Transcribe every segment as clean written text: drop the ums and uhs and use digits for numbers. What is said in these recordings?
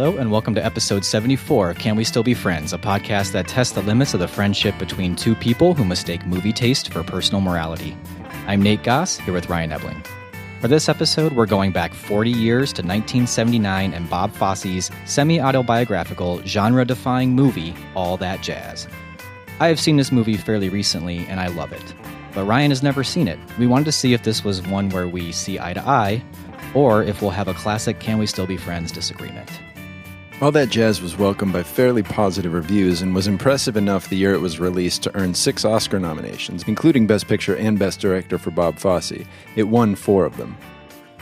Hello and welcome to episode 74 of Can We Still Be Friends, a podcast that tests the limits of the friendship between two people who mistake movie taste for personal morality. I'm Nate Goss, here with Ryan Ebling. For this episode, we're going back 40 years to 1979 and Bob Fosse's semi-autobiographical, genre-defying movie, All That Jazz. I have seen this movie fairly recently, and I love it. But Ryan has never seen it. We wanted to see if this was one where we see eye to eye, or if we'll have a classic Can We Still Be Friends disagreement. All That Jazz was welcomed by fairly positive reviews and was impressive enough the year it was released to earn 6 Oscar nominations, including Best Picture and Best Director for Bob Fosse. It won 4 of them.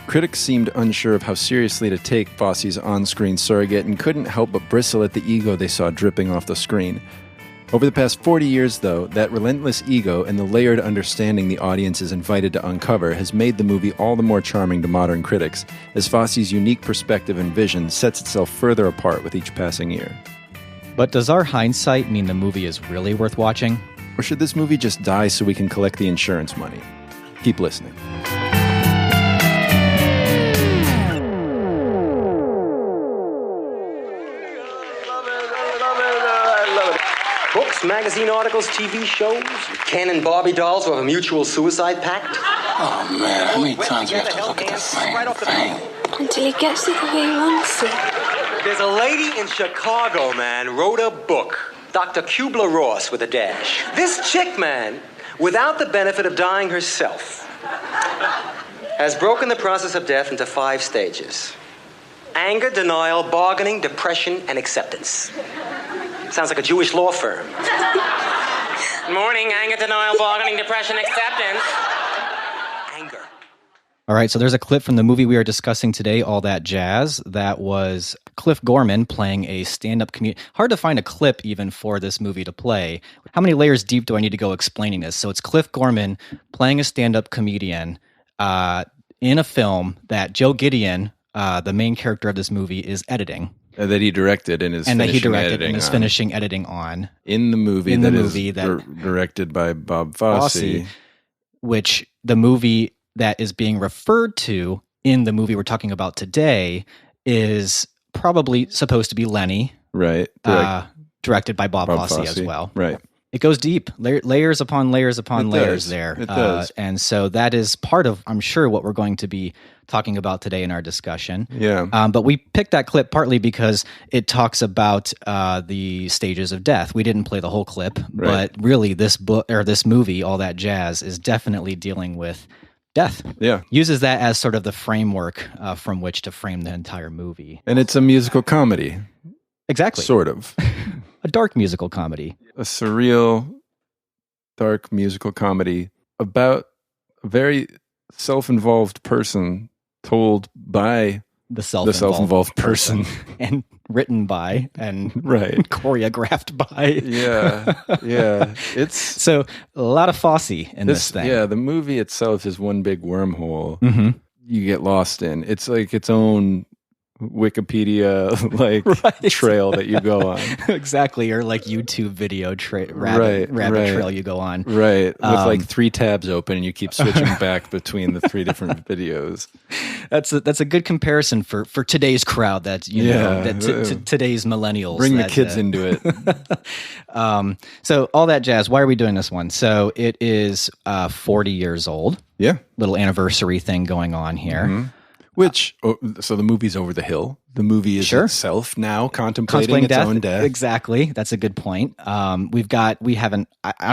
Critics seemed unsure of how seriously to take Fosse's on-screen surrogate and couldn't help but bristle at the ego they saw dripping off the screen. Over the past 40 years, though, that relentless ego and the layered understanding the audience is invited to uncover has made the movie all the more charming to modern critics, as Fosse's unique perspective and vision sets itself further apart with each passing year. But does our hindsight mean the movie is really worth watching? Or should this movie just die so we can collect the insurance money? Keep listening. Books, magazine articles, TV shows, Ken and Barbie dolls who have a mutual suicide pact. Oh, man, how many times do we have to look at the same thing? Until he gets it the way he wants it. There's a lady in Chicago, man, wrote a book. Dr. Kubler-Ross with a dash. This chick, man, without the benefit of dying herself, has broken the process of death into 5 stages. Anger, denial, bargaining, depression, and acceptance. Sounds like a Jewish law firm. Morning, anger, denial, bargaining, depression, acceptance. Anger. All right, so there's a clip from the movie we are discussing today, All That Jazz. That was Cliff Gorman playing a stand-up comedian. Hard to find a clip even for this movie to play. How many layers deep do I need to go explaining this? So it's Cliff Gorman playing a stand-up comedian in a film that Joe Gideon, the main character of this movie, is editing. That he directed and is finishing editing on in the movie that directed by Bob Fosse, which the movie that is being referred to in the movie we're talking about today is probably supposed to be Lenny, right? Directed by Bob Fosse as well, right? It goes deep, layers upon layers upon layers there. It does. And so that is part of, I'm sure, what we're going to be talking about today in our discussion. Yeah. But we picked that clip partly because it talks about the stages of death. We didn't play the whole clip, but really this book or this movie, All That Jazz, is definitely dealing with death. Yeah. Uses that as sort of the framework from which to frame the entire movie. And it's a musical comedy. Exactly. Sort of. A dark musical comedy. A surreal, dark musical comedy about a very self-involved person told by the self-involved person. And written by and choreographed by. Yeah. It's so a lot of Fosse in this thing. Yeah, the movie itself is one big wormhole you get lost in. It's like its own Wikipedia trail that you go on. Exactly, or like YouTube video rabbit trail you go on. Right, with like 3 tabs open and you keep switching back between the 3 different videos. That's a good comparison for today's crowd. That's today's millennials. Bring the kids into it. So All That Jazz. Why are we doing this one? So it is 40 years old. Yeah, little anniversary thing going on here. Mm-hmm. So the movie's over the hill. The movie is itself now contemplating its own death. Exactly. That's a good point. I don't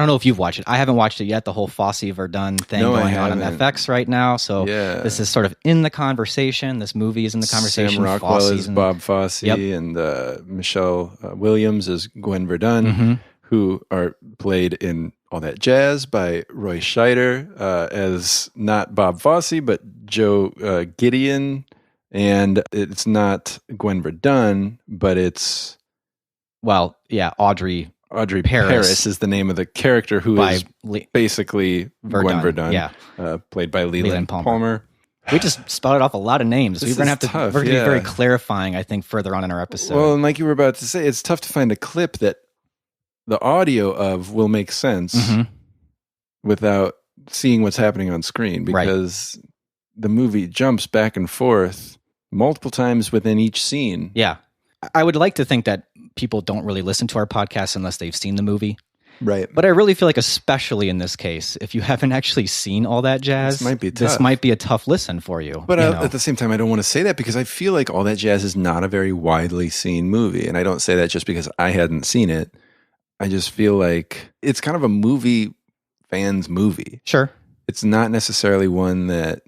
know if you've watched it. I haven't watched it yet. The whole Fosse Verdun thing going on FX right now. So this is sort of in the conversation. This movie is in the conversation. Sam Rockwell is Bob Fosse and Michelle Williams is Gwen Verdun, who are played in All That Jazz by Roy Scheider as not Bob Fosse, but Joe Gideon. And it's not Gwen Verdun, but it's... Audrey Paris is the name of the character who is basically Gwen Verdun, played by Leland Palmer. We just spouted off a lot of names. We're going to have to be very clarifying, I think, further on in our episode. Well, and like you were about to say, it's tough to find a clip that the audio of will make sense without seeing what's happening on screen, because the movie jumps back and forth multiple times within each scene. Yeah. I would like to think that people don't really listen to our podcast unless they've seen the movie. Right. But I really feel like, especially in this case, if you haven't actually seen All That Jazz, this might be a tough listen for you. But at the same time, I don't want to say that because I feel like All That Jazz is not a very widely seen movie. And I don't say that just because I hadn't seen it. I just feel like it's kind of a movie fan's movie. Sure. It's not necessarily one that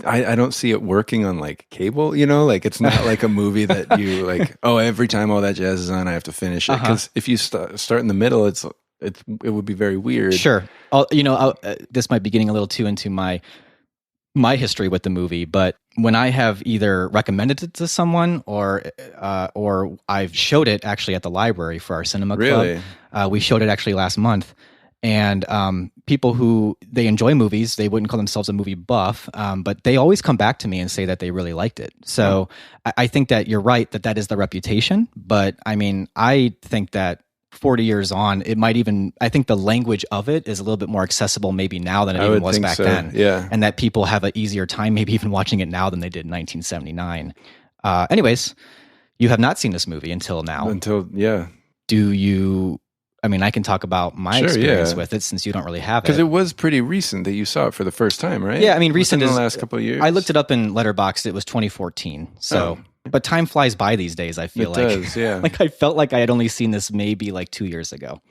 I don't see it working on like cable, like it's not like a movie that you like, oh, every time All That Jazz is on, I have to finish it. Because if you start in the middle, it would be very weird. Sure. This might be getting a little too into my history with the movie, but when I have either recommended it to someone or I've showed it actually at the library for our cinema club. Really? We showed it actually last month. And people who they enjoy movies, they wouldn't call themselves a movie buff, but they always come back to me and say that they really liked it. So I think that you're right that is the reputation. But I mean, I think that 40 years on, I think the language of it is a little bit more accessible maybe now than it even was back then. Yeah. And that people have an easier time maybe even watching it now than they did in 1979. Anyways, you have not seen this movie until now. Do you... I mean, I can talk about my experience with it since you don't really have it. Because it was pretty recent that you saw it for the first time, right? Yeah, I mean, recent in is the last couple of years. I looked it up in Letterboxd. It was 2014. So, but time flies by these days. I feel like it does, yeah. Like I felt like I had only seen this maybe like 2 years ago,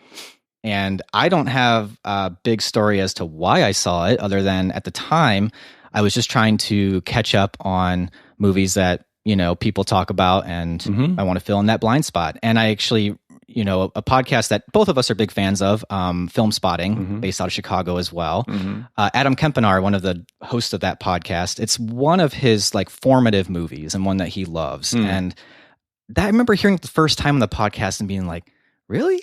and I don't have a big story as to why I saw it, other than at the time I was just trying to catch up on movies that people talk about, and I want to fill in that blind spot. And I actually. A podcast that both of us are big fans of, Film Spotting, based out of Chicago as well. Adam Kempenaar, one of the hosts of that podcast, it's one of his like formative movies and one that he loves. And that I remember hearing it the first time on the podcast and being like, really?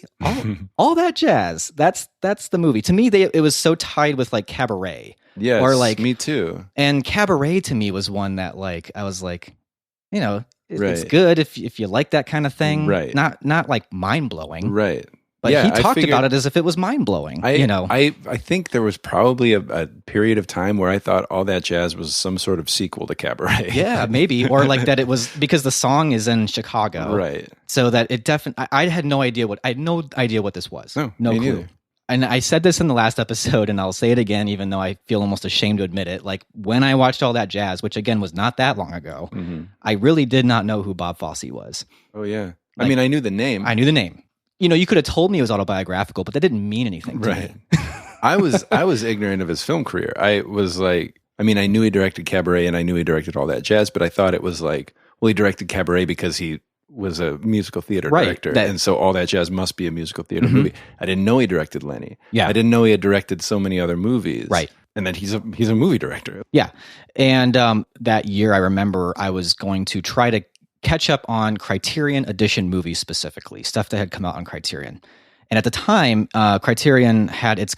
All That Jazz? That's the movie. To me, it was so tied with like Cabaret. Yes, or like me too. And Cabaret to me was one that like I was like, Right. It's good if you like that kind of thing. Right. Not like mind-blowing. Right. But he talked about it as if it was mind-blowing. I think there was probably a period of time where I thought All That Jazz was some sort of sequel to Cabaret. Yeah, maybe. Or like that it was because the song is in Chicago. Right. So that it definitely... I had no idea what this was. No clue. Neither. And I said this in the last episode, and I'll say it again, even though I feel almost ashamed to admit it. Like, when I watched All That Jazz, which again was not that long ago, I really did not know who Bob Fosse was. Oh, yeah. Like, I mean, I knew the name. I knew the name. You could have told me it was autobiographical, but that didn't mean anything to me. I was ignorant of his film career. I was like, I knew he directed Cabaret, and I knew he directed All That Jazz, but I thought it was like, well, he directed Cabaret because he was a musical theater director, and so All That Jazz must be a musical theater movie. I didn't know he directed Lenny. Yeah, I didn't know he had directed so many other movies. Right, and that he's a movie director. Yeah, and that year I remember I was going to try to catch up on Criterion Edition movies specifically, stuff that had come out on Criterion. And at the time, Criterion had its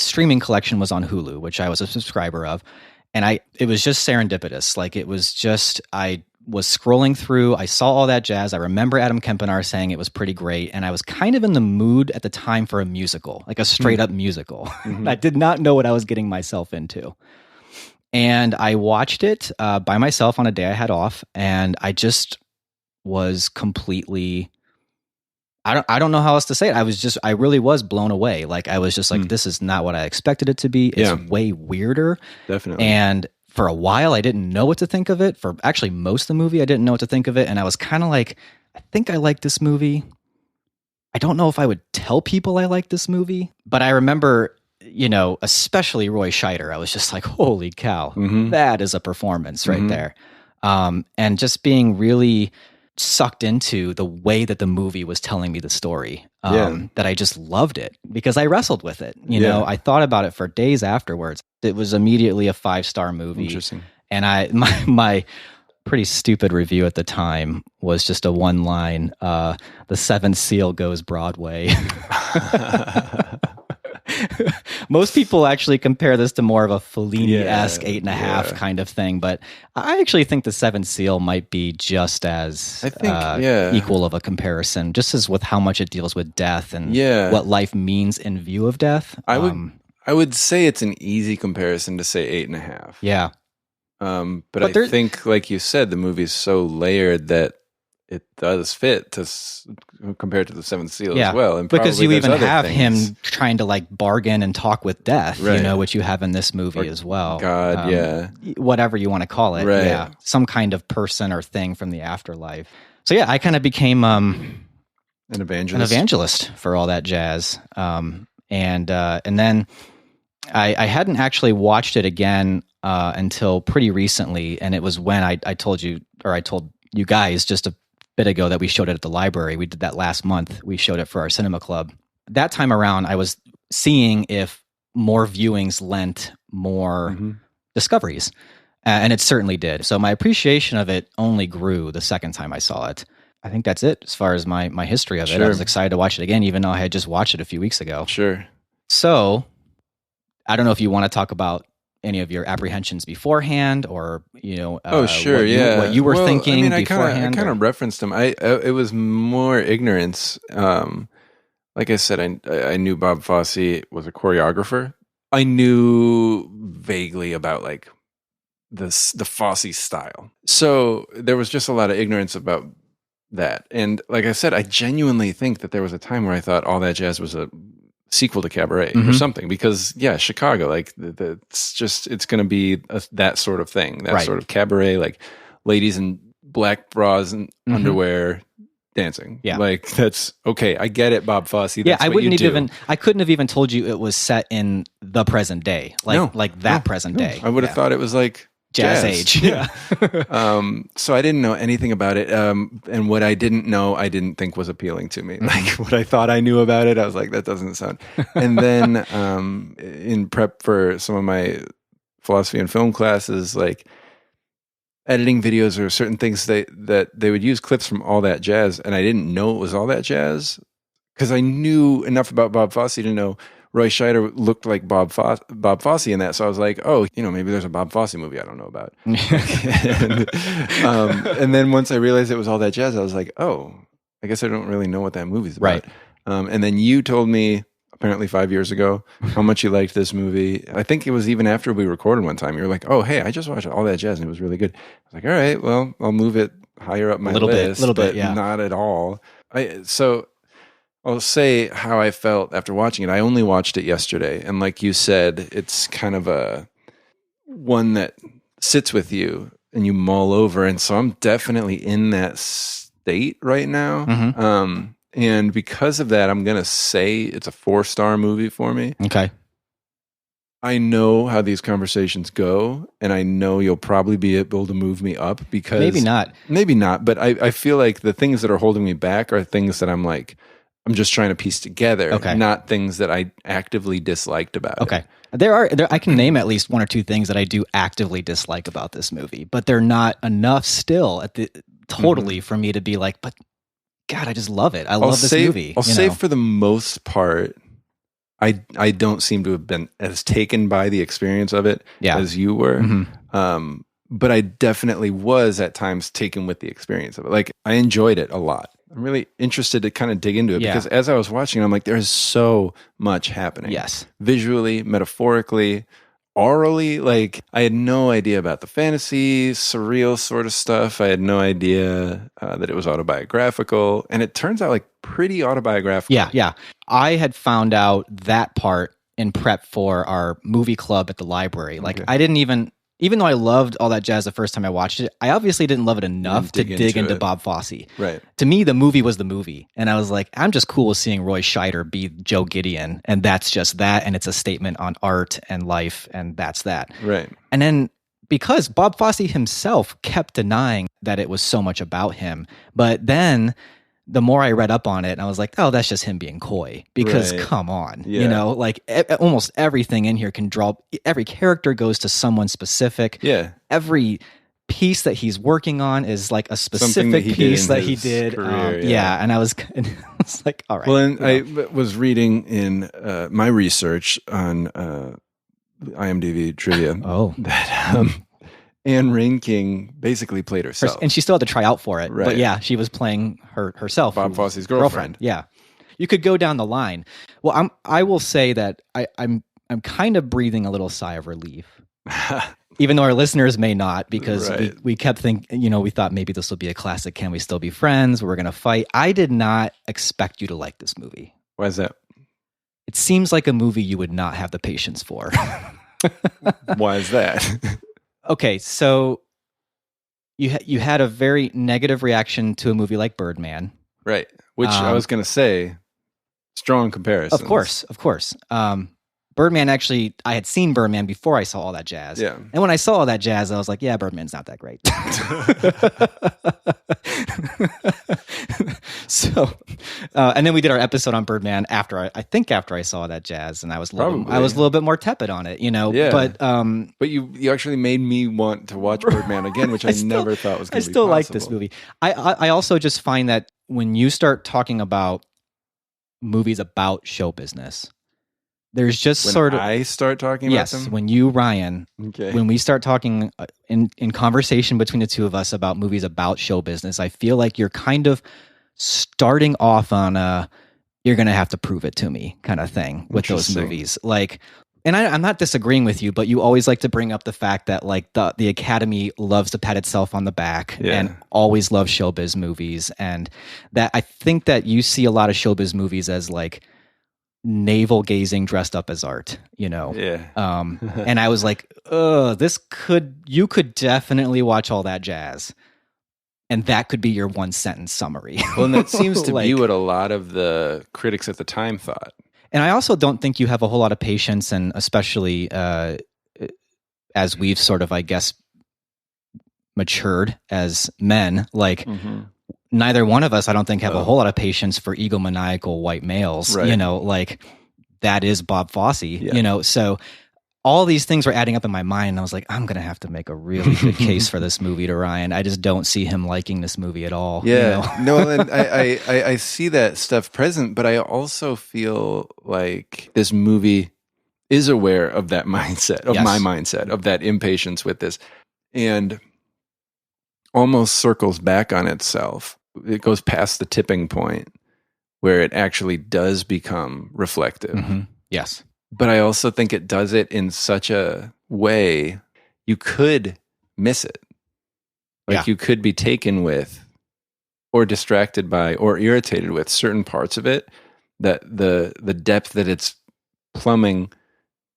streaming collection was on Hulu, which I was a subscriber of, and it was just serendipitous. Like it was just I was scrolling through, I saw All That Jazz. I remember Adam Kempenaar saying it was pretty great, and I was kind of in the mood at the time for a musical, like a straight up musical. I did not know what I was getting myself into. And I watched it by myself on a day I had off, and I just was completely... I don't know how else to say it. I really was blown away. Like I was just like, this is not what I expected it to be. It's way weirder. Definitely. And for a while, I didn't know what to think of it. For actually most of the movie, I didn't know what to think of it. And I was kind of like, I think I like this movie. I don't know if I would tell people I like this movie. But I remember, especially Roy Scheider, I was just like, holy cow, that is a performance right there. And just being really sucked into the way that the movie was telling me the story, that I just loved it because I wrestled with it. I thought about it for days afterwards. It was immediately a 5-star movie. Interesting. And my pretty stupid review at the time was just a one line, the Seventh Seal goes Broadway. Most people actually compare this to more of a Fellini-esque 8.5 kind of thing, but I actually think the Seventh Seal might be just as equal of a comparison, just as with how much it deals with death and what life means in view of death. I would say it's an easy comparison to say 8.5. Yeah. But I think, like you said, the movie's so layered that it does fit compared to the Seventh Seal Yeah, as well. And because probably you there's even other have things. him trying to like bargain and talk with death, Right. which you have in this movie as well. God, yeah. Whatever you want to call it. Right. Yeah. Some kind of person or thing from the afterlife. So yeah, I kind of became An evangelist for all that jazz. And then I hadn't actually watched it again until pretty recently, and it was when I told you guys just a bit ago that we showed it at the library. We did that last month. We showed it for our cinema club. That time around, I was seeing if more viewings lent more discoveries, and it certainly did. So my appreciation of it only grew the second time I saw it. I think that's it as far as my history of it. Sure. I was excited to watch it again, even though I had just watched it a few weeks ago. Sure. So I don't know if you want to talk about any of your apprehensions beforehand, or Sure, what you were thinking beforehand. I kind of referenced them. It was more ignorance. Like I said, I knew Bob Fosse was a choreographer. I knew vaguely about like the Fosse style. So there was just a lot of ignorance about that. And like I said, I genuinely think that there was a time where I thought All That Jazz was a sequel to Cabaret or something, because Chicago, like it's going to be that sort of thing, that sort of cabaret, like ladies in black bras and underwear dancing. Yeah. Like that's okay. I get it, Bob Fosse. That's I couldn't have even told you it was set in the present day, present day. I would have thought it was like jazz age. Yeah. So I didn't know anything about it. And what I didn't know, I didn't think was appealing to me. Like what I thought I knew about it, I was like, that doesn't sound. And then in prep for some of my philosophy and film classes, like editing videos or certain things that they would use clips from All That Jazz. And I didn't know it was All That Jazz because I knew enough about Bob Fosse to know Roy Scheider looked like Bob Fosse in that. So I was like, oh, maybe there's a Bob Fosse movie I don't know about. And then once I realized it was All That Jazz, I was like, oh, I guess I don't really know what that movie's about. Right. And then you told me, apparently 5 years ago, how much you liked this movie. I think it was even after we recorded one time. You were like, oh, hey, I just watched All That Jazz and it was really good. I was like, all right, well, I'll move it higher up my list. A little bit, yeah. Not at all. So I'll say how I felt after watching it. I only watched it yesterday. And like you said, it's kind of a one that sits with you and you mull over. And so I'm definitely in that state right now. And because of that, I'm going to say it's a 4-star movie for me. Okay. I know how these conversations go, and I know you'll probably be able to move me up because... Maybe not. But I feel like the things that are holding me back are things that I'm just trying to piece together, not things that I actively disliked about it. Okay. I can name at least one or two things that I do actively dislike about this movie, but they're not enough still for me to be like, but God, I just love it. I love this movie. I'll say for the most part, I don't seem to have been as taken by the experience of it as you were. But I definitely was at times taken with the experience of it. Like I enjoyed it a lot. I'm really interested to kind of dig into it because as I was watching, I'm like, there's so much happening. Yes. Visually, metaphorically, orally. Like I had no idea about the fantasy, surreal sort of stuff. I had no idea that it was autobiographical. And it turns out like pretty autobiographical. Yeah. I had found out that part in prep for our movie club at the library. Like I didn't even though I loved All That Jazz the first time I watched it, I obviously didn't love it enough to dig into Bob Fosse. Right. To me, the movie was the movie. And I was like, I'm just cool with seeing Roy Scheider be Joe Gideon. And that's just that. And it's a statement on art and life. And that's that. Right. And then because Bob Fosse himself kept denying that it was so much about him. But then the more I read up on it, I was like, oh, that's just him being coy. Because come on, like almost everything in here can draw, every character goes to someone specific. Yeah. Every piece that he's working on is like a specific piece that he did. And I was like, all right. Well, and I was reading in my research on IMDb trivia. That Anne Reinking basically played herself. And she still had to try out for it. Right. But she was playing herself. Bob Fosse's girlfriend. Yeah. You could go down the line. Well, I will say that I'm kind of breathing a little sigh of relief. Even though our listeners may not, because Right. we kept thinking, we thought maybe this will be a classic. Can we still be friends? We're going to fight. I did not expect you to like this movie. Why is that? It seems like a movie you would not have the patience for. Why is that? Okay, so you had a very negative reaction to a movie like Birdman. Right. Which I was going to say, strong comparison. Of course. Birdman, actually, I had seen Birdman before I saw All That Jazz. Yeah. And when I saw All That Jazz, I was like, yeah, Birdman's not that great. So, and then we did our episode on Birdman after I saw That Jazz, and I was a little bit more tepid on it, Yeah. But you actually made me want to watch Birdman again, which I never thought was going to be possible. like this movie. I also just find that when you start talking about movies about show business, there's just I start talking about them? Yes, when you, Ryan, Okay. when we start talking in conversation between the two of us about movies about show business, I feel like you're kind of starting off on you're going to have to prove it to me kind of thing with those movies. Like, and I'm not disagreeing with you, but you always like to bring up the fact that like the Academy loves to pat itself on the back and always loves showbiz movies. And that I think that you see a lot of showbiz movies as like navel gazing dressed up as art, Yeah. And I was like, you could definitely watch All That Jazz, and that could be your one sentence summary. Well, and that seems to be what a lot of the critics at the time thought. And I also don't think you have a whole lot of patience, and especially as we've sort of, I guess, matured as men, like neither one of us, I don't think, have a whole lot of patience for egomaniacal white males, Right. Like that is Bob Fosse, so all these things were adding up in my mind. And I was like, I'm going to have to make a really good case for this movie to Ryan. I just don't see him liking this movie at all. Yeah. No, and I see that stuff present, but I also feel like this movie is aware of that mindset, of my mindset, of that impatience with this, and almost circles back on itself. It goes past the tipping point where it actually does become reflective. Mm-hmm. Yes. But I also think it does it in such a way you could miss it. Like you could be taken with or distracted by or irritated with certain parts of it that the depth that it's plumbing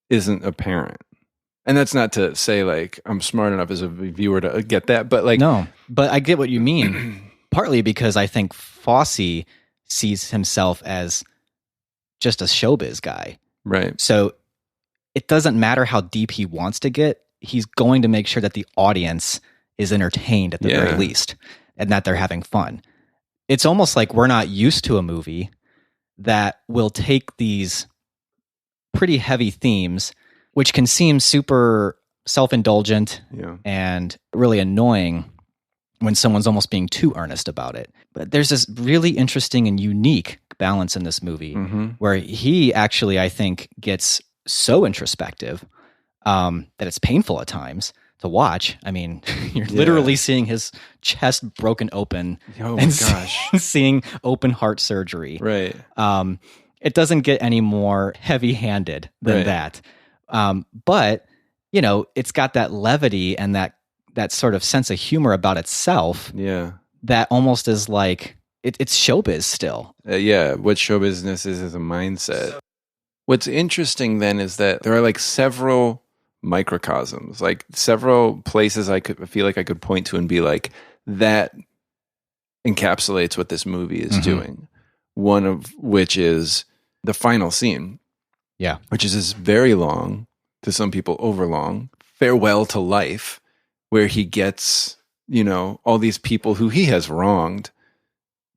isn't apparent. And that's not to say like I'm smart enough as a viewer to get that, but like no, but I get what you mean. Partly because I think Fosse sees himself as just a showbiz guy. Right. So it doesn't matter how deep he wants to get. He's going to make sure that the audience is entertained at the very least and that they're having fun. It's almost like we're not used to a movie that will take these pretty heavy themes, which can seem super self-indulgent and really annoying when someone's almost being too earnest about it. But there's this really interesting and unique balance in this movie where he actually, I think, gets so introspective that it's painful at times to watch. I mean, you're literally seeing his chest broken open and seeing open heart surgery. Right. It doesn't get any more heavy-handed than that. But, it's got that levity and that sort of sense of humor about itself. Yeah. That almost is like, it's showbiz still. What show business is a mindset. What's interesting then is that there are like several microcosms, like several places I feel like I could point to and be like, that encapsulates what this movie is doing. One of which is the final scene. Yeah. Which is this very long, to some people overlong, farewell to life, where he gets, all these people who he has wronged,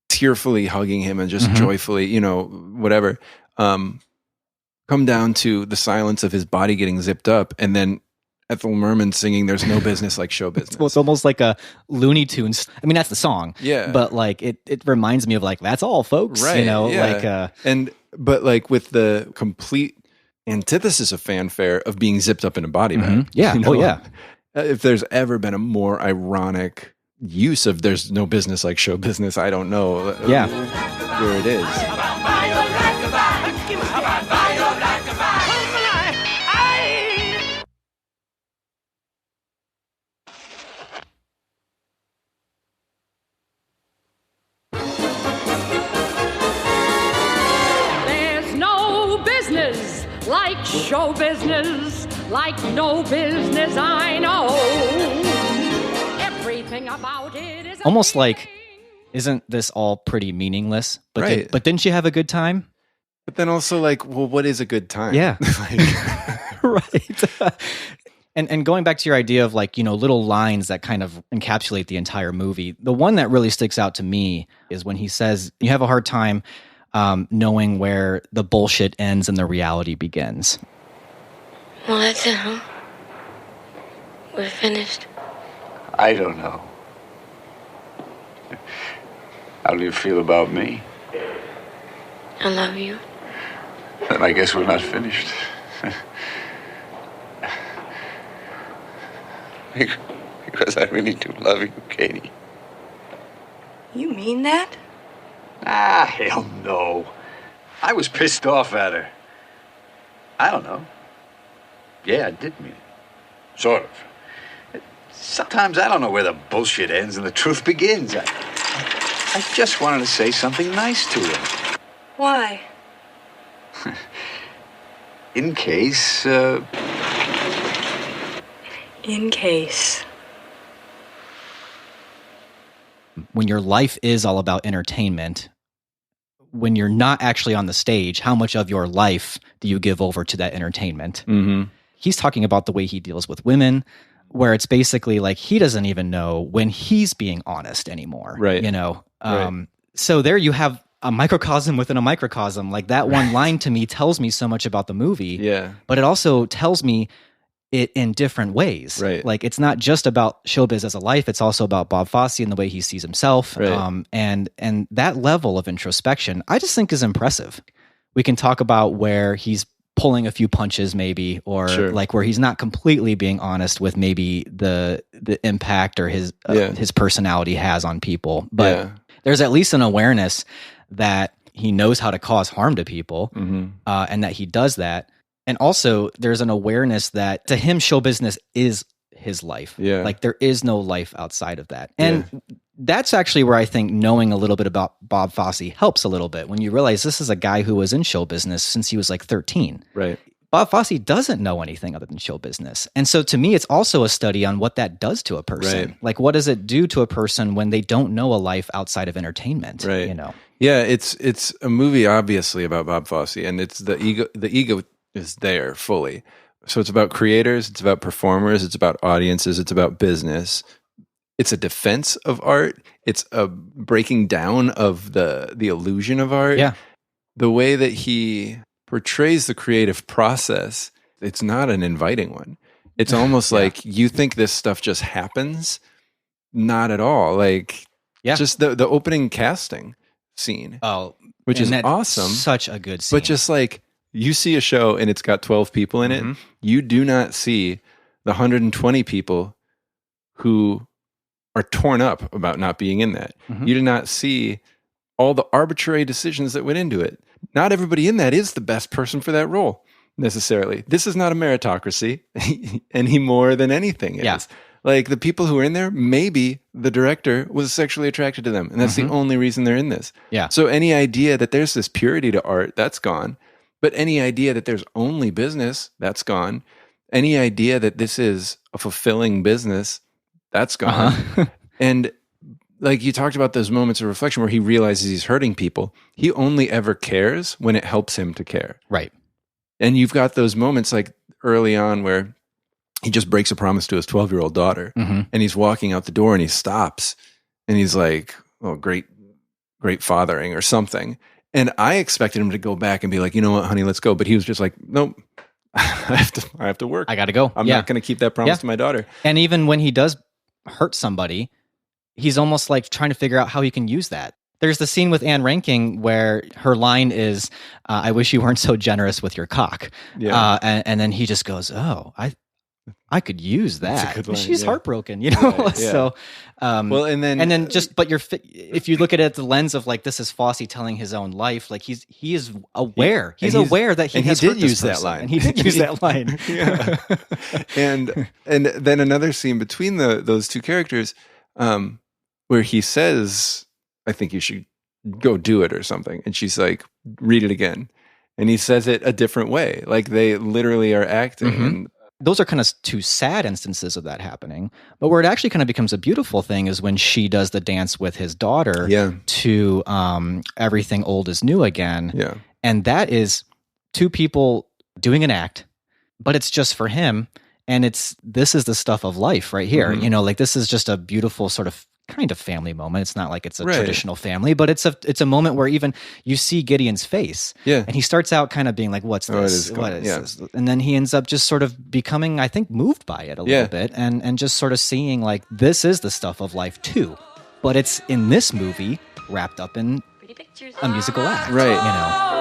tearfully hugging him and just joyfully, whatever, come down to the silence of his body getting zipped up, and then Ethel Merman singing "There's No Business Like Show Business." It's almost like a Looney Tunes. I mean, that's the song. Yeah. But like it reminds me of like, that's all, folks. Right. Like but like with the complete antithesis of fanfare of being zipped up in a body bag. Yeah. Oh yeah. If there's ever been a more ironic use of "There's No Business Like Show Business," I don't know. Where it is. like no business I know. Everything about it is Almost like, isn't this all pretty meaningless? But Right. but didn't you have a good time? But then also like, well, what is a good time? Yeah. Like, Right. And going back to your idea of like, little lines that kind of encapsulate the entire movie, the one that really sticks out to me is when he says, you have a hard time knowing where the bullshit ends and the reality begins. Well, that's it, huh? We're finished. I don't know. How do you feel about me? I love you. Then I guess we're not finished. Because I really do love you, Katie. You mean that? Ah, hell no. I was pissed off at her. I don't know. Yeah, I did mean it. Sort of. Sometimes I don't know where the bullshit ends and the truth begins. I just wanted to say something nice to her. Why? In case, In case. When your life is all about entertainment, when you're not actually on the stage, how much of your life do you give over to that entertainment? mm-hmm. He's talking about the way he deals with women, where it's basically like he doesn't even know when he's being honest anymore. Right. Right. So there you have a microcosm within a microcosm. Like that one line to me tells me so much about the movie. Yeah. But it also tells me it in different ways. Right. Like it's not just about showbiz as a life, it's also about Bob Fosse and the way he sees himself. Right. And that level of introspection, I just think is impressive. We can talk about where he's pulling a few punches maybe, or Sure. like where he's not completely being honest with maybe the impact or his personality has on people. But there's at least an awareness that he knows how to cause harm to people, and that he does that. And also there's an awareness that to him, show business is his life. Yeah. Like there is no life outside of that. And that's actually where I think knowing a little bit about Bob Fosse helps a little bit when you realize this is a guy who was in show business since he was like 13. Right. Bob Fosse doesn't know anything other than show business. And so to me, it's also a study on what that does to a person. Right. Like what does it do to a person when they don't know a life outside of entertainment? Right. Yeah, it's a movie obviously about Bob Fosse, and it's the ego is there fully. So it's about creators, it's about performers, it's about audiences, it's about business. It's a defense of art. It's a breaking down of the illusion of art. Yeah. The way that he portrays the creative process, it's not an inviting one. It's almost like you think this stuff just happens. Not at all. Like just the opening casting scene. Oh, which is that's awesome. Such a good scene. But just like you see a show and it's got 12 people in it, you do not see the 120 people who are torn up about not being in that. You do not see all the arbitrary decisions that went into it. Not everybody in that is the best person for that role necessarily. This is not a meritocracy any more than anything is. Like the people who are in there, maybe the director was sexually attracted to them, and that's the only reason they're in this. Yeah. So any idea that there's this purity to art, that's gone. But any idea that there's only business, that's gone. Any idea that this is a fulfilling business, that's gone. And like you talked about those moments of reflection where he realizes he's hurting people. He only ever cares when it helps him to care. Right. And you've got those moments like early on where he just breaks a promise to his 12-year-old daughter, and he's walking out the door and he stops and he's like, oh, great fathering or something. And I expected him to go back and be like, you know what, honey, let's go. But he was just like, nope, I have to work. I got to go. I'm not going to keep that promise to my daughter. And even when he does hurt somebody, he's almost like trying to figure out how he can use that. There's the scene with Anne Ranking where her line is, I wish you weren't so generous with your cock. Yeah. And then he just goes, oh, I could use that. That's a good line, She's heartbroken, you know? Right, yeah. So, well, and then just, but if you look at it the lens of like, this is Fosse telling his own life, like he is aware. He's aware that he has did hurt this use that person, line. and he did use that line. Yeah. And then another scene between those two characters, where he says, I think you should go do it or something. And she's like, read it again. And he says it a different way. Like they literally are acting. And those are kind of two sad instances of that happening. But where it actually kind of becomes a beautiful thing is when she does the dance with his daughter to Everything Old is New Again. Yeah. And that is two people doing an act, but it's just for him. And this is the stuff of life right here. Mm-hmm. You know, like this is just a beautiful sort of kind of family moment. It's not like it's a traditional family, but it's a moment where even you see Gideon's face. Yeah. And he starts out kind of being like, what's this? What is this? And then he ends up just sort of becoming, I think, moved by it a little bit and just sort of seeing like, this is the stuff of life too. But it's in this movie wrapped up in a musical act. Right. You know?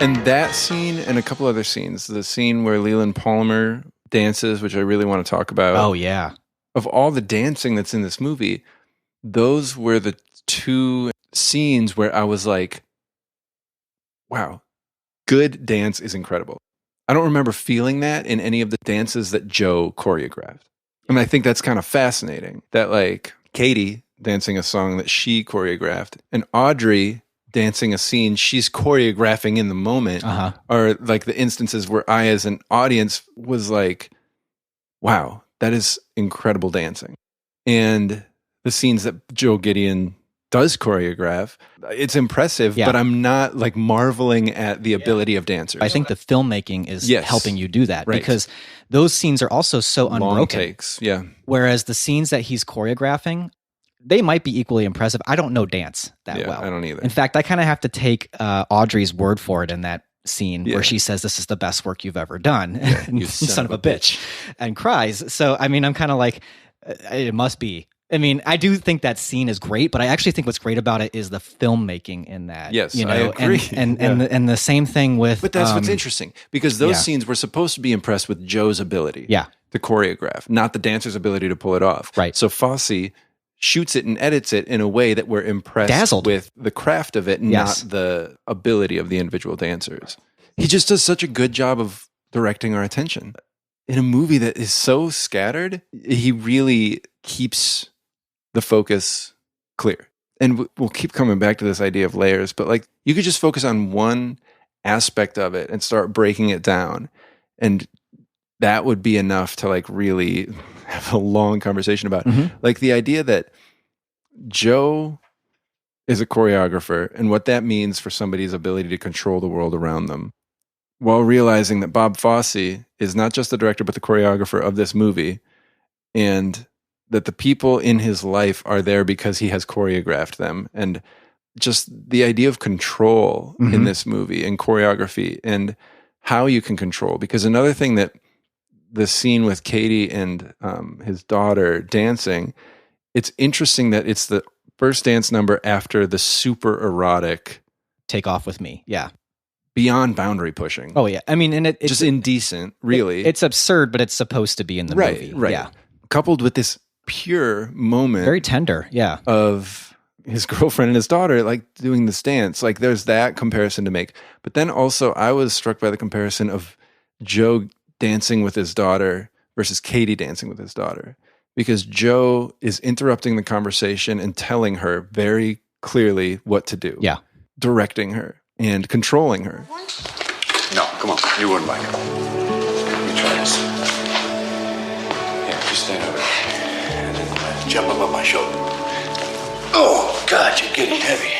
And that scene and a couple other scenes, the scene where Leland Palmer dances, which I really want to talk about. Oh, yeah. Of all the dancing that's in this movie, those were the two scenes where I was like, wow, good dance is incredible. I don't remember feeling that in any of the dances that Joe choreographed. And I think that's kind of fascinating that like Katie dancing a song that she choreographed and Audrey dancing a scene she's choreographing in the moment are like the instances where I as an audience was like, wow, that is incredible dancing. And the scenes that Joe Gideon does choreograph, it's impressive, but I'm not like marveling at the ability of dancers. I think the filmmaking is helping you do that because those scenes are also so unbroken. Long takes, Whereas the scenes that he's choreographing, they might be equally impressive. I don't know dance that well. I don't either. In fact, I kind of have to take Audrey's word for it in that scene where she says, "This is the best work you've ever done." You son of a bitch. And cries. So, I mean, I'm kind of like, it must be. I mean, I do think that scene is great, but I actually think what's great about it is the filmmaking in that. Yes, you know? I agree. And the same thing with. But that's what's interesting because those scenes were supposed to be impressed with Joe's ability to choreograph, not the dancer's ability to pull it off. Right. So Fosse shoots it and edits it in a way that we're impressed Dazzled with the craft of it, not the ability of the individual dancers. He just does such a good job of directing our attention. In a movie that is so scattered, he really keeps the focus clear. And we'll keep coming back to this idea of layers, but like you could just focus on one aspect of it and start breaking it down. And that would be enough to like really have a long conversation about like the idea that Joe is a choreographer and what that means for somebody's ability to control the world around them, while realizing that Bob Fosse is not just the director, but the choreographer of this movie, and that the people in his life are there because he has choreographed them. And just the idea of control in this movie and choreography and how you can control. Because another thing that the scene with Katie and his daughter dancing, it's interesting that it's the first dance number after the super erotic Take Off With Me. Yeah. Beyond boundary pushing. Oh, yeah. I mean, and it's just indecent, really. It's absurd, but it's supposed to be in the movie. Right. Yeah. Coupled with this pure moment. Very tender. Yeah. Of his girlfriend and his daughter, like doing this dance. Like there's that comparison to make. But then also I was struck by the comparison of Joe dancing with his daughter versus Katie dancing with his daughter. Because Joe is interrupting the conversation and telling her very clearly what to do. Yeah. Directing her and controlling her. No, come on. You wouldn't like it. You try this. Here, just stand over there. And then jump up on my shoulder. Oh, God, you're getting heavy.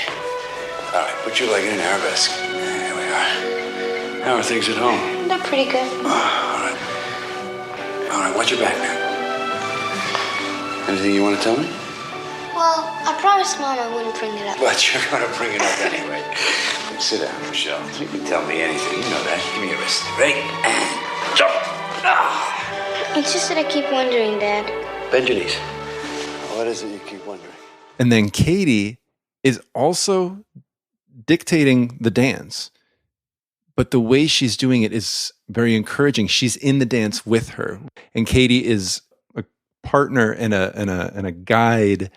All right, put your leg in an arabesque. There we are. How are things at home? They're pretty good. All right. All right, watch your back now. Anything you want to tell me? Well, I promised Mom I wouldn't bring it up. But you're going to bring it up anyway. Sit down, Michelle. You can tell me anything. You know that. Give me your wrist. Ready? And jump. Ah. It's just that I keep wondering, Dad. Bend your knees. What is it you keep wondering? And then Katie is also dictating the dance. But the way she's doing it is very encouraging. She's in the dance with her. And Katie is a partner and a guide,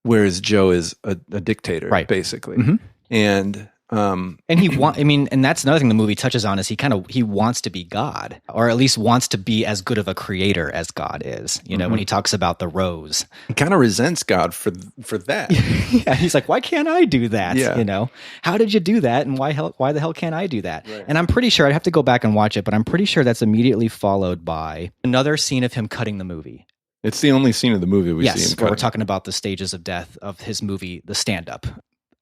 whereas Joe is a dictator, right. basically. And And and that's another thing the movie touches on is he wants to be God, or at least wants to be as good of a creator as God is. You know, when he talks about the rose, he kind of resents God for that. Yeah, he's like, why can't I do that? Yeah. You know, how did you do that, and why the hell can't I do that? Right. And I'm pretty sure I'd have to go back and watch it, but I'm pretty sure that's immediately followed by another scene of him cutting the movie. It's the only scene of the movie we see him Yes, cutting. where we're talking about the stages of death of his movie, The Stand-Up.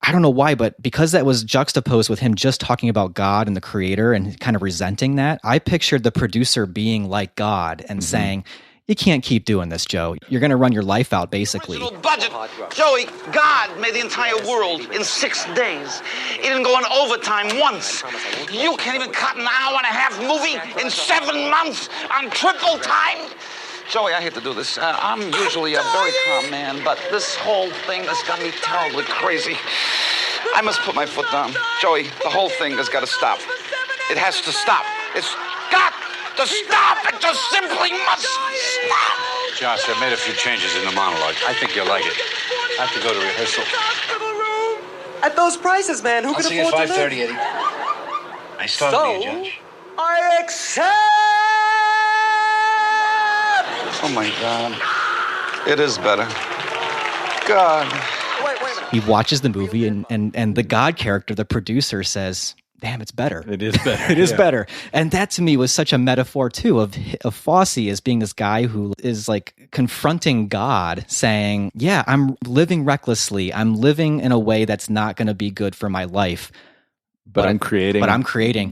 I don't know why, but because that was juxtaposed with him just talking about God and the creator and kind of resenting that, I pictured the producer being like God and saying, you can't keep doing this, Joe. You're going to run your life out, basically. Original budget. Joey, God made the entire world in 6 days. He didn't go on overtime once. You can't even cut an hour-and-a-half movie in 7 months on triple time. Joey, I hate to do this. I'm usually a very calm man, but this whole thing has got me terribly crazy. I must put my foot down. Joey, the whole thing has got to stop. It has to stop. It's got to stop. It just simply must stop. Josh, I've made a few changes in the monologue. I think you'll like it. I have to go to rehearsal. At those prices, man, who I'll can see you afford at to live? 5:30, Eddie. Nice talking to you, Josh. I accept! Oh, my God. It is better. God. Wait a minute. He watches the movie and the God character, the producer, says, damn, it's better. It is better. It is better. And that to me was such a metaphor too of Fosse as being this guy who is like confronting God, saying, yeah, I'm living recklessly. I'm living in a way that's not going to be good for my life. But I'm creating.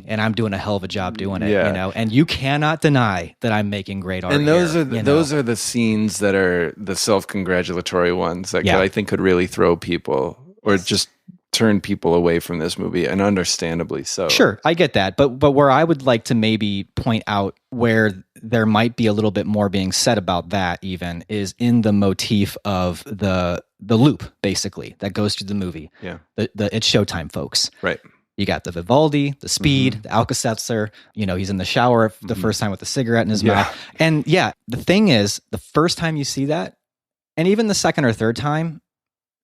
And I'm doing a hell of a job doing it, Yeah. you know? And you cannot deny that I'm making great art. And those here, are the scenes that are the self-congratulatory ones that I think could really throw people or just turn people away from this movie, and understandably so. Sure, I get that. But where I would like to maybe point out where there might be a little bit more being said about that even is in the motif of the loop, basically, that goes through the movie. Yeah. The It's Showtime folks. Right. You got the Vivaldi, the Speed, the Alka-Seltzer. You know, he's in the shower the first time with a cigarette in his mouth. And yeah, the thing is, the first time you see that, and even the second or third time,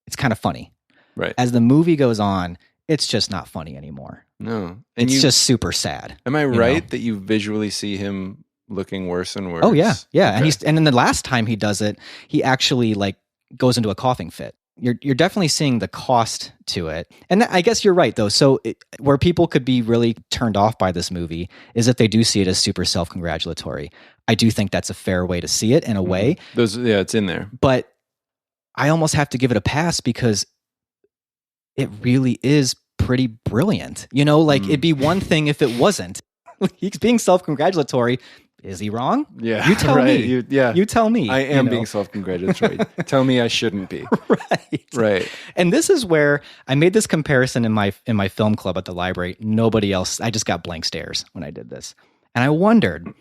it's kind of funny. Right. As the movie goes on, it's just not funny anymore. No. And It's just super sad. Am I you right know? that you visually see him looking worse and worse? Oh yeah, yeah. Okay. And then the last time he does it, he actually like goes into a coughing fit. You're definitely seeing the cost to it. And I guess you're right though. So where people could be really turned off by this movie is if they do see it as super self-congratulatory. I do think that's a fair way to see it in a way. It's in there. But I almost have to give it a pass because it really is pretty brilliant. You know, like it'd be one thing if it wasn't. He's being self-congratulatory. Is he wrong? Yeah. You tell right. me. You tell me. I am you know? being self-congratulatory. Tell me I shouldn't be. Right. Right. And this is where I made this comparison in my film club at the library. Nobody else, I just got blank stares when I did this. And I wondered,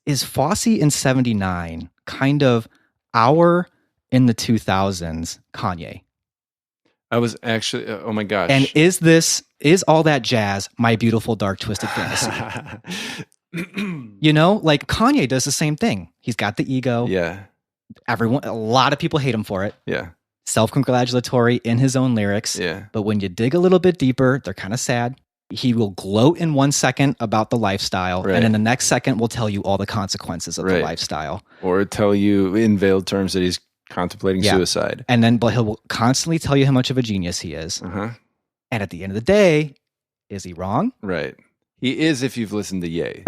is Fosse in 79 kind of our in the 2000s Kanye? I was actually, oh my gosh. And is all that jazz my beautiful dark twisted fantasy? You know, like Kanye does the same thing. He's got the ego. Yeah. A lot of people hate him for it. Yeah. Self-congratulatory in his own lyrics. Yeah. But when you dig a little bit deeper, they're kind of sad. He will gloat in 1 second about the lifestyle, Right. and in the next second will tell you all the consequences of the lifestyle. Or tell you in veiled terms that he's contemplating suicide. And then, but he'll constantly tell you how much of a genius he is. Uh-huh. And at the end of the day, is he wrong? Right. He is if you've listened to Ye.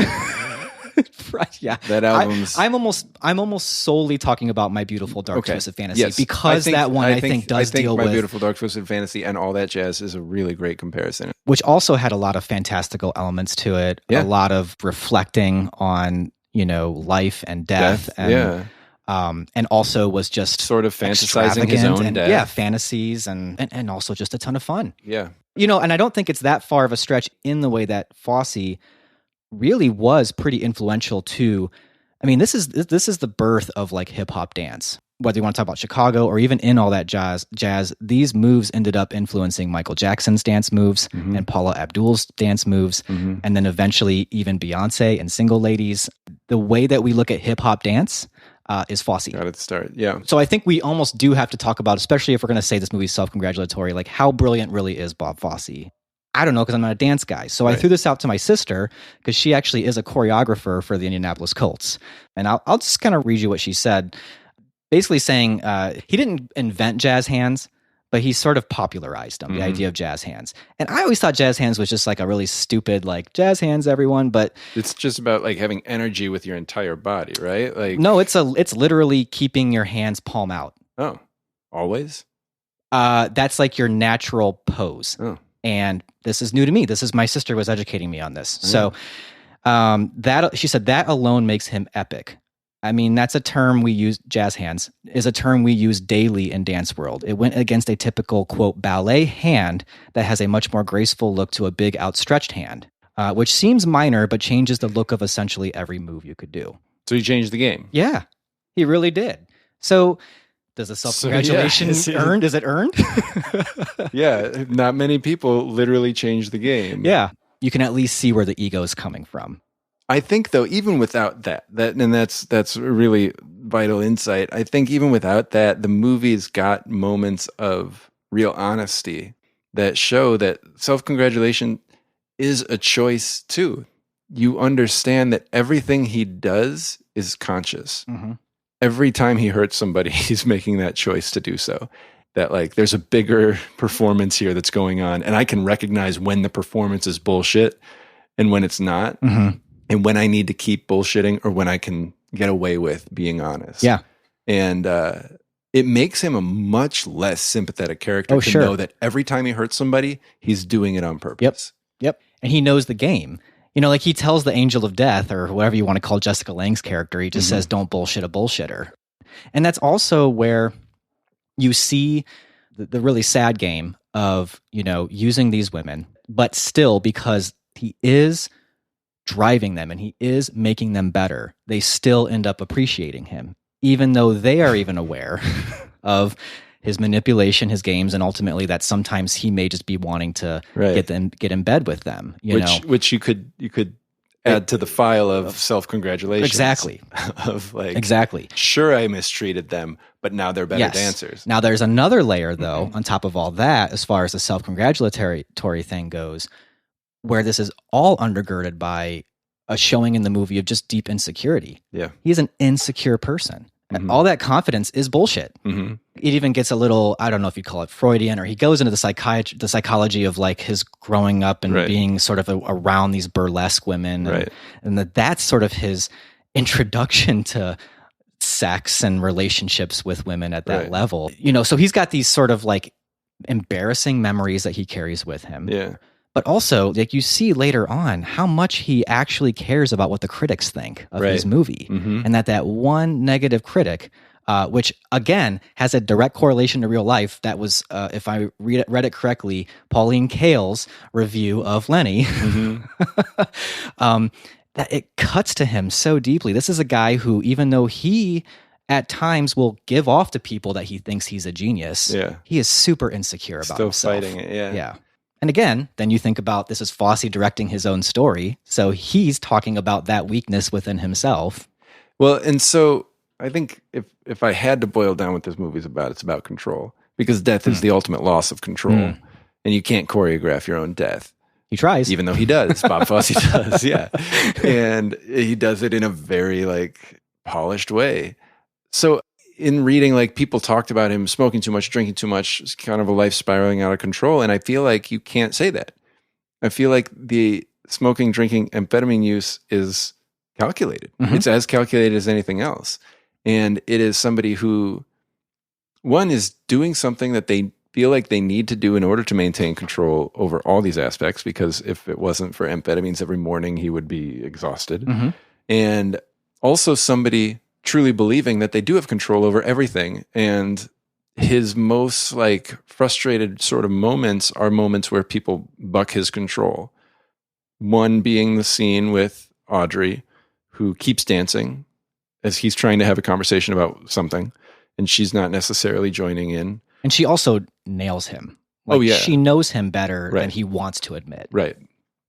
Right, yeah. That album's... I'm almost solely talking about My Beautiful Dark Twisted Fantasy, Yes. because that one I think does deal My with... Beautiful Dark Twisted Fantasy and All That Jazz is a really great comparison. Which also had a lot of fantastical elements to it, a lot of reflecting on, you know, life and death. And also was just sort of fantasizing his own death. Yeah, fantasies and also just a ton of fun. Yeah. You know, and I don't think it's that far of a stretch in the way that Fosse really was pretty influential to, I mean, this is the birth of like hip hop dance. Whether you want to talk about Chicago or even in All That Jazz, these moves ended up influencing Michael Jackson's dance moves and Paula Abdul's dance moves, and then eventually even Beyonce and Single Ladies. The way that we look at hip hop dance is Fosse. Got it start. Yeah. So I think we almost do have to talk about, especially if we're going to say this movie's self-congratulatory, like how brilliant really is Bob Fosse. I don't know because I'm not a dance guy. So I threw this out to my sister because she actually is a choreographer for the Indianapolis Colts. And I'll just kind of read you what she said. Basically saying he didn't invent jazz hands, but he sort of popularized them, the idea of jazz hands. And I always thought jazz hands was just like a really stupid, like, jazz hands, everyone. But it's just about like having energy with your entire body, right? Like, no, it's literally keeping your hands palm out. Oh, always? That's like your natural pose. Oh. And this is new to me. My sister was educating me on this. So that she said that alone makes him epic. I mean, that's a term we use, jazz hands, is a term we use daily in dance world. It went against a typical, quote, ballet hand that has a much more graceful look to a big outstretched hand, which seems minor, but changes the look of essentially every move you could do. So he changed the game. Yeah, he really did. So does the self-congratulation earned? Is it earned? Yeah, not many people literally change the game. Yeah, you can at least see where the ego is coming from. I think, though, even without that's a really vital insight. I think even without that, the movie's got moments of real honesty that show that self-congratulation is a choice, too. You understand that everything he does is conscious. Mm-hmm. Every time he hurts somebody, he's making that choice to do so. That, like, there's a bigger performance here that's going on, and I can recognize when the performance is bullshit and when it's not. Mm-hmm. And when I need to keep bullshitting or when I can get away with being honest. Yeah. And it makes him a much less sympathetic character to know that every time he hurts somebody, he's doing it on purpose. Yep. And he knows the game. You know, like he tells the Angel of Death or whatever you want to call Jessica Lange's character, he just says, don't bullshit a bullshitter. And that's also where you see the really sad game of, you know, using these women, but still because he is driving them and he is making them better, they still end up appreciating him, even though they are even aware of his manipulation, his games, and ultimately that sometimes he may just be wanting to get in bed with them. Which you could add to the file of self-congratulations. Exactly. Exactly. Sure, I mistreated them, but now they're better dancers. Now there's another layer though, on top of all that, as far as the self-congratulatory thing goes, where this is all undergirded by a showing in the movie of just deep insecurity. Yeah. He's an insecure person. Mm-hmm. All that confidence is bullshit. Mm-hmm. It even gets a little, I don't know if you'd call it Freudian, or he goes into the psychology of like his growing up and being sort of around these burlesque women. And that's sort of his introduction to sex and relationships with women at that level. You know, so he's got these sort of like embarrassing memories that he carries with him. Yeah. But also, like you see later on, how much he actually cares about what the critics think of his movie. Mm-hmm. And that one negative critic, which again has a direct correlation to real life, that was, if I read it correctly, Pauline Kael's review of Lenny, that it cuts to him so deeply. This is a guy who, even though he at times will give off to people that he thinks he's a genius, he is super insecure about himself. Still fighting it, Yeah. And again, then you think about this is Fosse directing his own story. So he's talking about that weakness within himself. Well, and so I think if I had to boil down what this movie's about, it's about control. Because death is the ultimate loss of control. And you can't choreograph your own death. He tries. Even though he does. Bob Fosse does, yeah. And he does it in a very, like, polished way. So in reading, like, people talked about him smoking too much, drinking too much, it's kind of a life spiraling out of control. And I feel like you can't say that. I feel like the smoking, drinking, amphetamine use is calculated. Mm-hmm. It's as calculated as anything else. And it is somebody who, one, is doing something that they feel like they need to do in order to maintain control over all these aspects, because if it wasn't for amphetamines every morning, he would be exhausted. Mm-hmm. And also somebody truly believing that they do have control over everything. And his most like frustrated sort of moments are moments where people buck his control. One being the scene with Audrey, who keeps dancing as he's trying to have a conversation about something, and she's not necessarily joining in. And she also nails him. Like, she knows him better than he wants to admit. Right.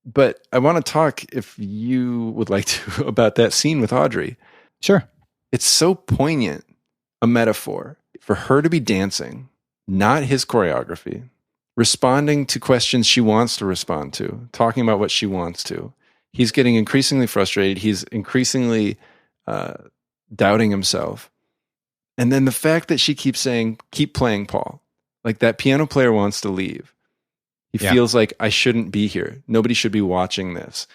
But I want to talk, if you would like to, about that scene with Audrey. Sure. It's so poignant a metaphor for her to be dancing, not his choreography, responding to questions she wants to respond to, talking about what she wants to. He's getting increasingly frustrated. He's increasingly doubting himself. And then the fact that she keeps saying, keep playing, Paul. Like that piano player wants to leave. He feels like I shouldn't be here. Nobody should be watching this.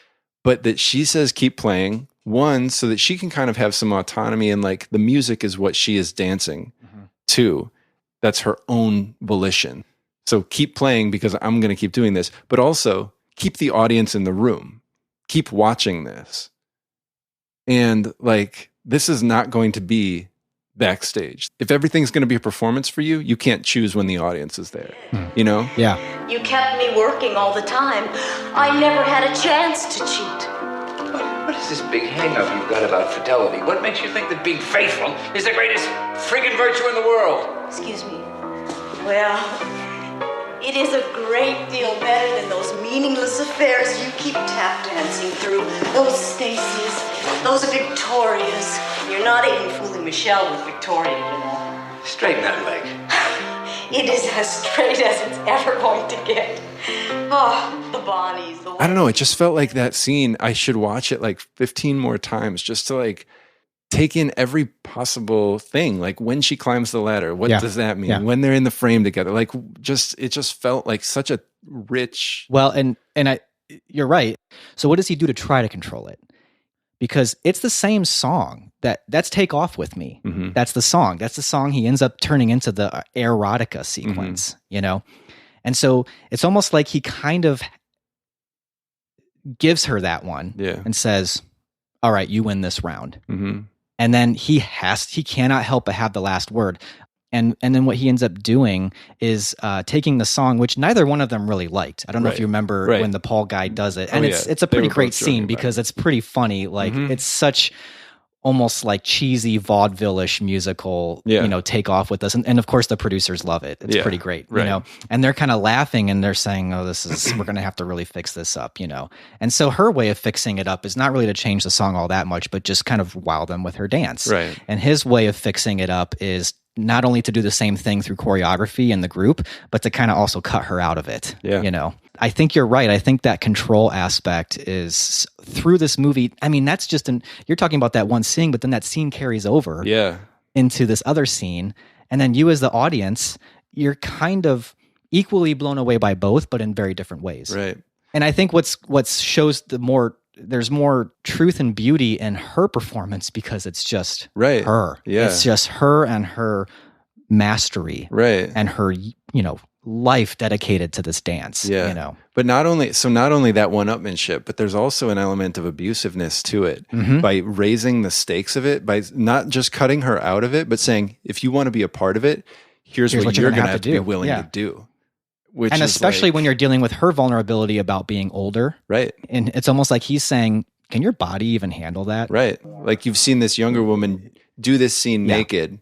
But that she says, keep playing, one, so that she can kind of have some autonomy and like the music is what she is dancing to. That's her own volition. So keep playing because I'm going to keep doing this. But also keep the audience in the room. Keep watching this. And like, this is not going to be backstage. If everything's going to be a performance for you, you can't choose when the audience is there. You know? Yeah. You kept me working all the time. I never had a chance to cheat. What is this big hang-up you've got about fidelity? What makes you think that being faithful is the greatest friggin' virtue in the world? Excuse me. Well, it is a great deal better than those meaningless affairs you keep tap dancing through. Those Stacys, those Victorias. You're not even fooling Michelle with Victoria, you know. Straighten that leg. It is as straight as it's ever going to get. Oh, the Bonnies. I don't know. It just felt like that scene. I should watch it like 15 more times just to like take in every possible thing. Like when she climbs the ladder, what does that mean? When they're in the frame together, like it just felt like such a rich. Well, you're right. So what does he do to try to control it? Because it's the same song that's Take Off With Me. Mm-hmm. That's the song. That's the song he ends up turning into the erotica sequence, you know? And so it's almost like he kind of gives her that one and says, all right, you win this round. Mm-hmm. And then he cannot help but have the last word. And then what he ends up doing is taking the song, which neither one of them really liked. I don't know if you remember when the Paul guy does it. And it's a pretty great scene because it's pretty funny. Like it's such almost like cheesy vaudeville-ish musical, you know, Take Off With Us. And of course the producers love it. It's pretty great, you know, and they're kind of laughing and they're saying, oh, we're going to have to really fix this up, you know? And so her way of fixing it up is not really to change the song all that much, but just kind of wow them with her dance. Right. And his way of fixing it up is not only to do the same thing through choreography in the group, but to kind of also cut her out of it. Yeah. You know, I think you're right. I think that control aspect is through this movie. I mean, that's just you're talking about that one scene, but then that scene carries over into this other scene. And then you as the audience, you're kind of equally blown away by both, but in very different ways. Right. And I think what shows there's more truth and beauty in her performance because it's just her. Yeah. It's just her and her mastery. Right. And her, you know, life dedicated to this dance. Yeah. You know. But not only that one-upmanship, but there's also an element of abusiveness to it by raising the stakes of it, by not just cutting her out of it, but saying, if you want to be a part of it, here's what you're going to have to be willing to do. And especially when you're dealing with her vulnerability about being older. Right. And it's almost like he's saying, can your body even handle that? Right. Like you've seen this younger woman do this scene naked.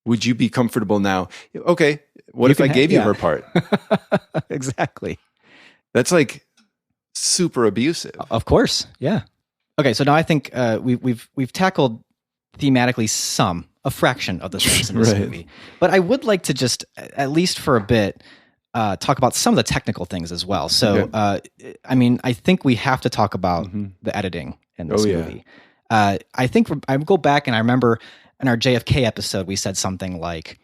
Would you be comfortable now? Okay. What if I gave you her part? Exactly. That's like super abusive. Of course. Yeah. Okay. So now I think we've tackled thematically a fraction of the things in this movie. But I would like to just, at least for a bit, talk about some of the technical things as well. So, I mean, I think we have to talk about the editing in this movie. I think I go back and I remember in our JFK episode, we said something like,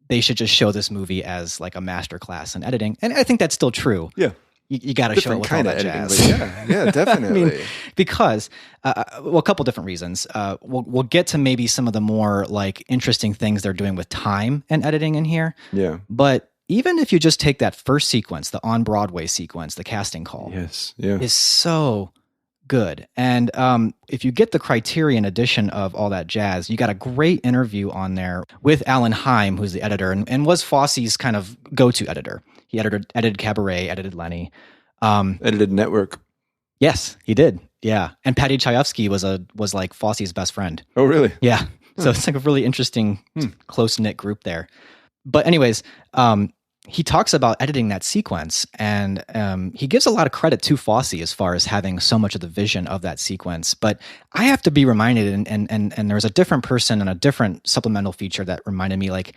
they should just show this movie as like a masterclass in editing. And I think that's still true. Yeah. You got to show it with all that jazz. Yeah, definitely. I mean, because, a couple different reasons. We'll get to maybe some of the more like interesting things they're doing with time and editing in here. Yeah. But even if you just take that first sequence, the on-Broadway sequence, the casting call, is so good. And if you get the Criterion edition of all that jazz, you got a great interview on there with Alan Heim, who's the editor and was Fosse's kind of go-to editor. He edited Cabaret, edited Lenny. Edited Network. Yes, he did. Yeah. And Patty Chayefsky was like Fosse's best friend. Oh, really? Yeah. So it's like a really interesting, close-knit group there. But anyways, he talks about editing that sequence, and he gives a lot of credit to Fosse as far as having so much of the vision of that sequence. But I have to be reminded, and there was a different person and a different supplemental feature that reminded me, like,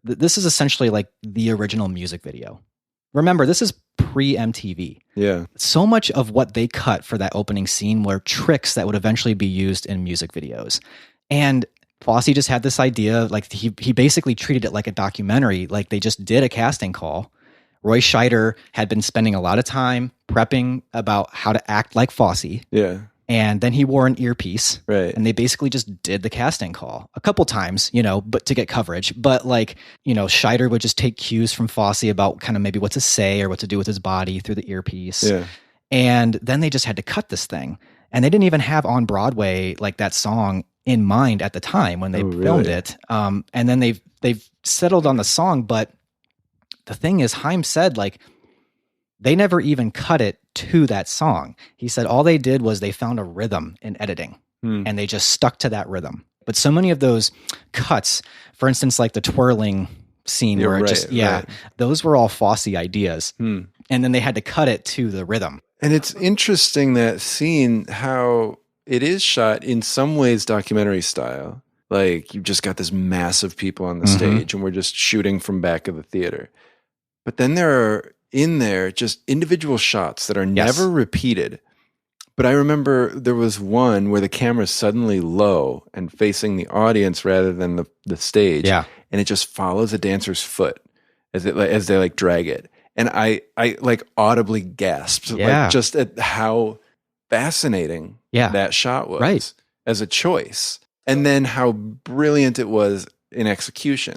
this is essentially like the original music video. remember, this is pre-MTV. Yeah. So much of what they cut for that opening scene were tricks that would eventually be used in music videos. And Fosse just had this idea, like he basically treated it like a documentary, like they just did a casting call. Roy Scheider had been spending a lot of time prepping about how to act like Fosse. Yeah. And then he wore an earpiece. Right. And they basically just did the casting call a couple times, you know, but to get coverage. But like, you know, Scheider would just take cues from Fosse about kind of maybe what to say or what to do with his body through the earpiece. Yeah. And then they just had to cut this thing. And they didn't even have on Broadway like that song in mind at the time when they filmed it. And then they've settled on the song. But the thing is, Haim said, like, they never even cut it to that song. He said all they did was they found a rhythm in editing and they just stuck to that rhythm. But so many of those cuts, for instance, like the twirling scene where it just, those were all Fosse ideas. And then they had to cut it to the rhythm. And it's interesting, that scene, how it is shot in some ways documentary style. Like, you've just got this mass of people on the stage and we're just shooting from back of the theater. But then there are in there just individual shots that are never repeated. But I remember there was one where the camera's suddenly low and facing the audience rather than the stage. Yeah. And it just follows a dancer's foot as they like drag it. And I like audibly gasped, like just at how fascinating that shot was as a choice. And then how brilliant it was in execution.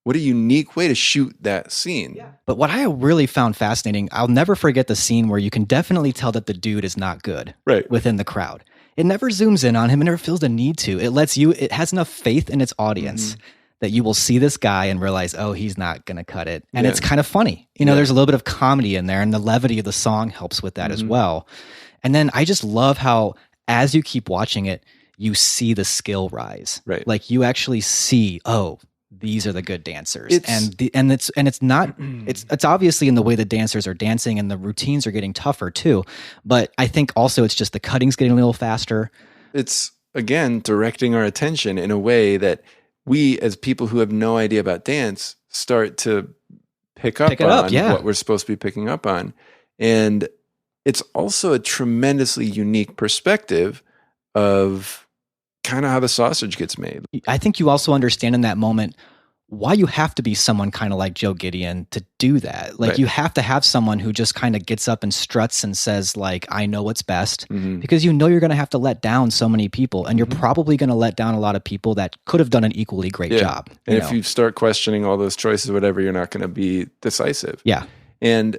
What a unique way to shoot that scene. Yeah. But what I really found fascinating, I'll never forget the scene where you can definitely tell that the dude is not good within the crowd. It never zooms in on him. It never feels the need to. It has enough faith in its audience that you will see this guy and realize, oh, he's not going to cut it. And it's kind of funny. You know, there's a little bit of comedy in there, and the levity of the song helps with that as well. And then I just love how, as you keep watching it, you see the skill rise. Right. Like, you actually see, oh, these are the good dancers. It's obviously in the way the dancers are dancing, and the routines are getting tougher too. But I think also it's just the cutting's getting a little faster. It's, again, directing our attention in a way that we, as people who have no idea about dance, start to pick up on what we're supposed to be picking up on. And it's also a tremendously unique perspective of kind of how the sausage gets made. I think you also understand in that moment why you have to be someone kind of like Joe Gideon to do that. Like, you have to have someone who just kind of gets up and struts and says, like, I know what's best, because you know you're going to have to let down so many people, and you're probably going to let down a lot of people that could have done an equally great job. And if you start questioning all those choices, whatever, you're not going to be decisive. Yeah. And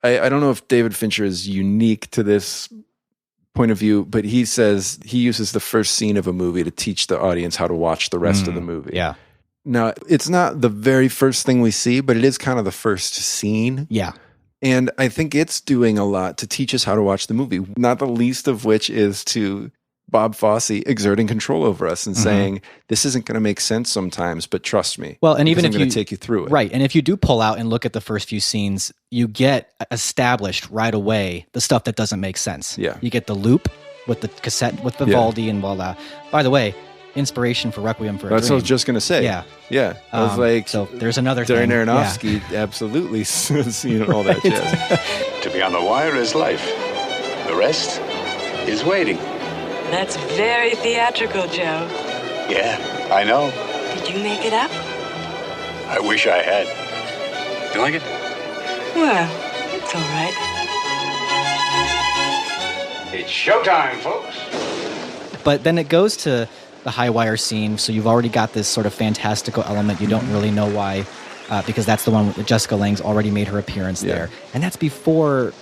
I don't know if David Fincher is unique to this point of view, but he says he uses the first scene of a movie to teach the audience how to watch the rest of the movie. Yeah. Now, it's not the very first thing we see, but it is kind of the first scene. Yeah. And I think it's doing a lot to teach us how to watch the movie, not the least of which is to Bob Fosse exerting control over us and saying, this isn't going to make sense sometimes, but trust me. Well, and even if I'm going to take you through it. Right. And if you do pull out and look at the first few scenes, you get established right away the stuff that doesn't make sense. Yeah. You get the loop with the cassette with Vivaldi and blah, blah. By the way, inspiration for Requiem for a That's Dream. what I was just going to say. Yeah. Yeah. I was like, so there's another Darren thing. Aronofsky absolutely seen all that jazz. To be on the wire is life. The rest is waiting. That's very theatrical, Joe. Yeah, I know. Did you make it up? I wish I had. You like it? Well, it's all right. It's showtime, folks. But then it goes to the high wire scene, so you've already got this sort of fantastical element. You don't really know why, because that's the one with Jessica Lange's already made her appearance there. And that's before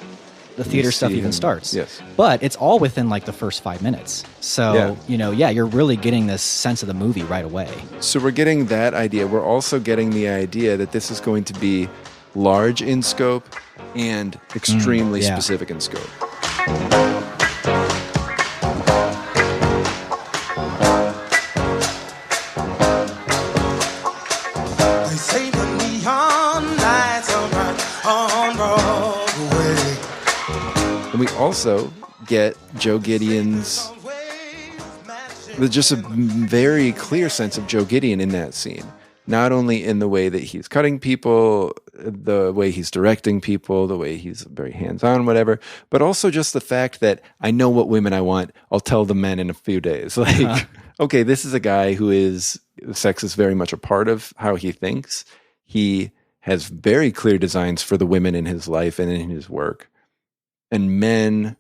the theater stuff even starts. Yes. But it's all within like the first 5 minutes. So, you're really getting this sense of the movie right away. So we're getting that idea. We're also getting the idea that this is going to be large in scope and extremely specific in scope. They say the neon lights are bright on Broadway. And we also get Joe Gideon's, just a very clear sense of Joe Gideon in that scene. Not only in the way that he's cutting people, the way he's directing people, the way he's very hands-on, whatever, but also just the fact that I know what women I want. I'll tell the men in a few days. Like, okay, this is a guy sex is very much a part of how he thinks. He has very clear designs for the women in his life and in his work. And men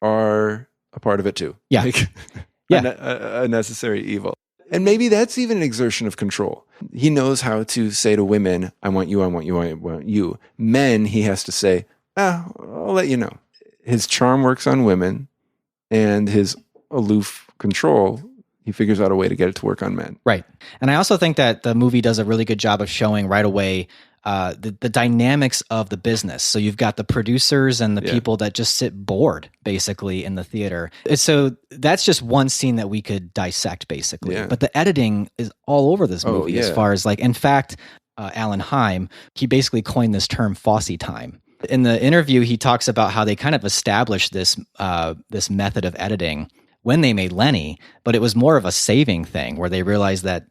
are a part of it too. Yeah. Like, a necessary evil. And maybe that's even an exertion of control. He knows how to say to women, I want you, I want you, I want you. Men, he has to say, I'll let you know. His charm works on women, and his aloof control, he figures out a way to get it to work on men. Right. And I also think that the movie does a really good job of showing right away the dynamics of the business. So you've got the producers and the people that just sit bored basically in the theater. So that's just one scene that we could dissect basically. Yeah. But the editing is all over this movie as far as like, in fact, Alan Heim, he basically coined this term Fosse time. In the interview, he talks about how they kind of established this method of editing when they made Lenny, but it was more of a saving thing where they realized that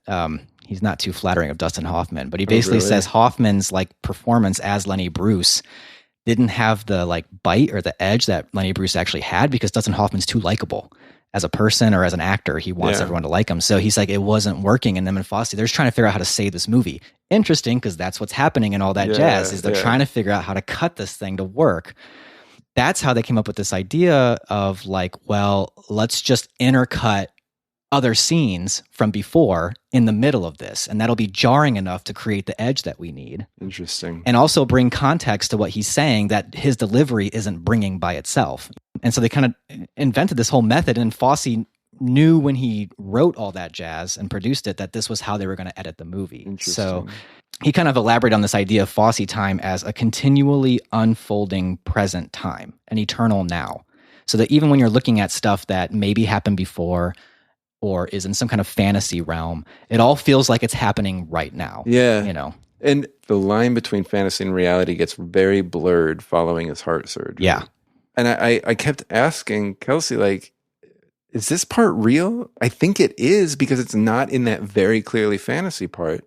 he's not too flattering of Dustin Hoffman, but he basically says Hoffman's like performance as Lenny Bruce didn't have the like bite or the edge that Lenny Bruce actually had because Dustin Hoffman's too likable as a person or as an actor. He wants everyone to like him. So he's like, it wasn't working. And them and Fosse, they're just trying to figure out how to save this movie. Interesting, because that's what's happening in all that jazz is they're trying to figure out how to cut this thing to work. That's how they came up with this idea of like, well, let's just intercut other scenes from before in the middle of this. And that'll be jarring enough to create the edge that we need. Interesting. And also bring context to what he's saying that his delivery isn't bringing by itself. And so they kind of invented this whole method, and Fosse knew when he wrote all that jazz and produced it that this was how they were going to edit the movie. So he kind of elaborated on this idea of Fosse time as a continually unfolding present time, an eternal now. So that even when you're looking at stuff that maybe happened before or is in some kind of fantasy realm, it all feels like it's happening right now. Yeah. You know? And the line between fantasy and reality gets very blurred following his heart surgery. Yeah. And I kept asking Kelsey, like, is this part real? I think it is because it's not in that very clearly fantasy part.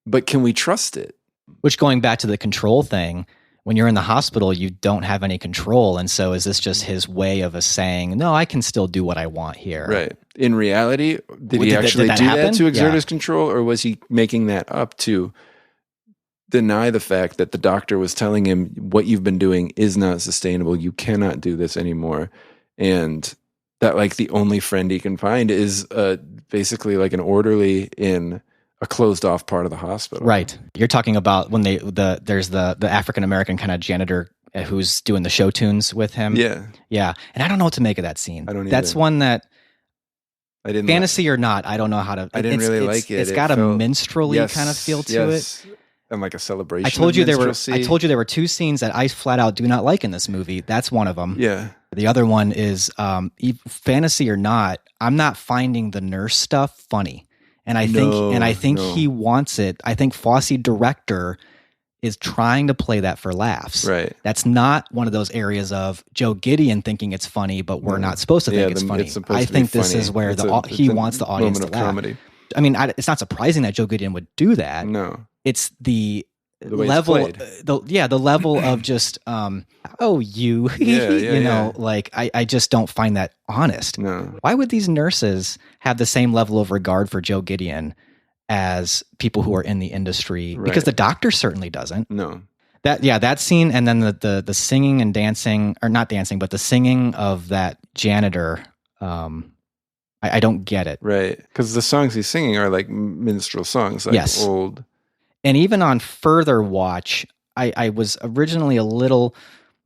But can we trust it? Which, going back to the control thing, when you're in the hospital, you don't have any control. And so is this just his way of us saying, no, I can still do what I want here? Right. In reality, did he actually do that to exert his control? Or was he making that up to deny the fact that the doctor was telling him what you've been doing is not sustainable. You cannot do this anymore. And that like the only friend he can find is basically like an orderly in a closed off part of the hospital. Right. You're talking about when there's the African American kind of janitor who's doing the show tunes with him. Yeah. Yeah. And I don't know what to make of that scene. I don't either. That's one that I didn't fantasy or not, I don't know how to. I didn't really like it. It's got a minstrelly kind of feel to it. And like a celebration. I told you there were two scenes that I flat out do not like in this movie. That's one of them. Yeah. The other one is fantasy or not, I'm not finding the nurse stuff funny. And I think he wants it. I think Fosse director is trying to play that for laughs. Right. That's not one of those areas of Joe Gideon thinking it's funny, but we're not supposed to think it's funny. I think this is where he wants the audience to laugh. Comedy. I mean, it's not surprising that Joe Gideon would do that. No. It's the level, the level of just, you know, like I just don't find that honest. No. Why would these nurses have the same level of regard for Joe Gideon as people who are in the industry? Right. Because the doctor certainly doesn't. No. That scene, and then the singing and dancing, or not dancing, but the singing of that janitor. I don't get it. Right. Because the songs he's singing are like minstrel songs, like old. And even on further watch, I was originally a little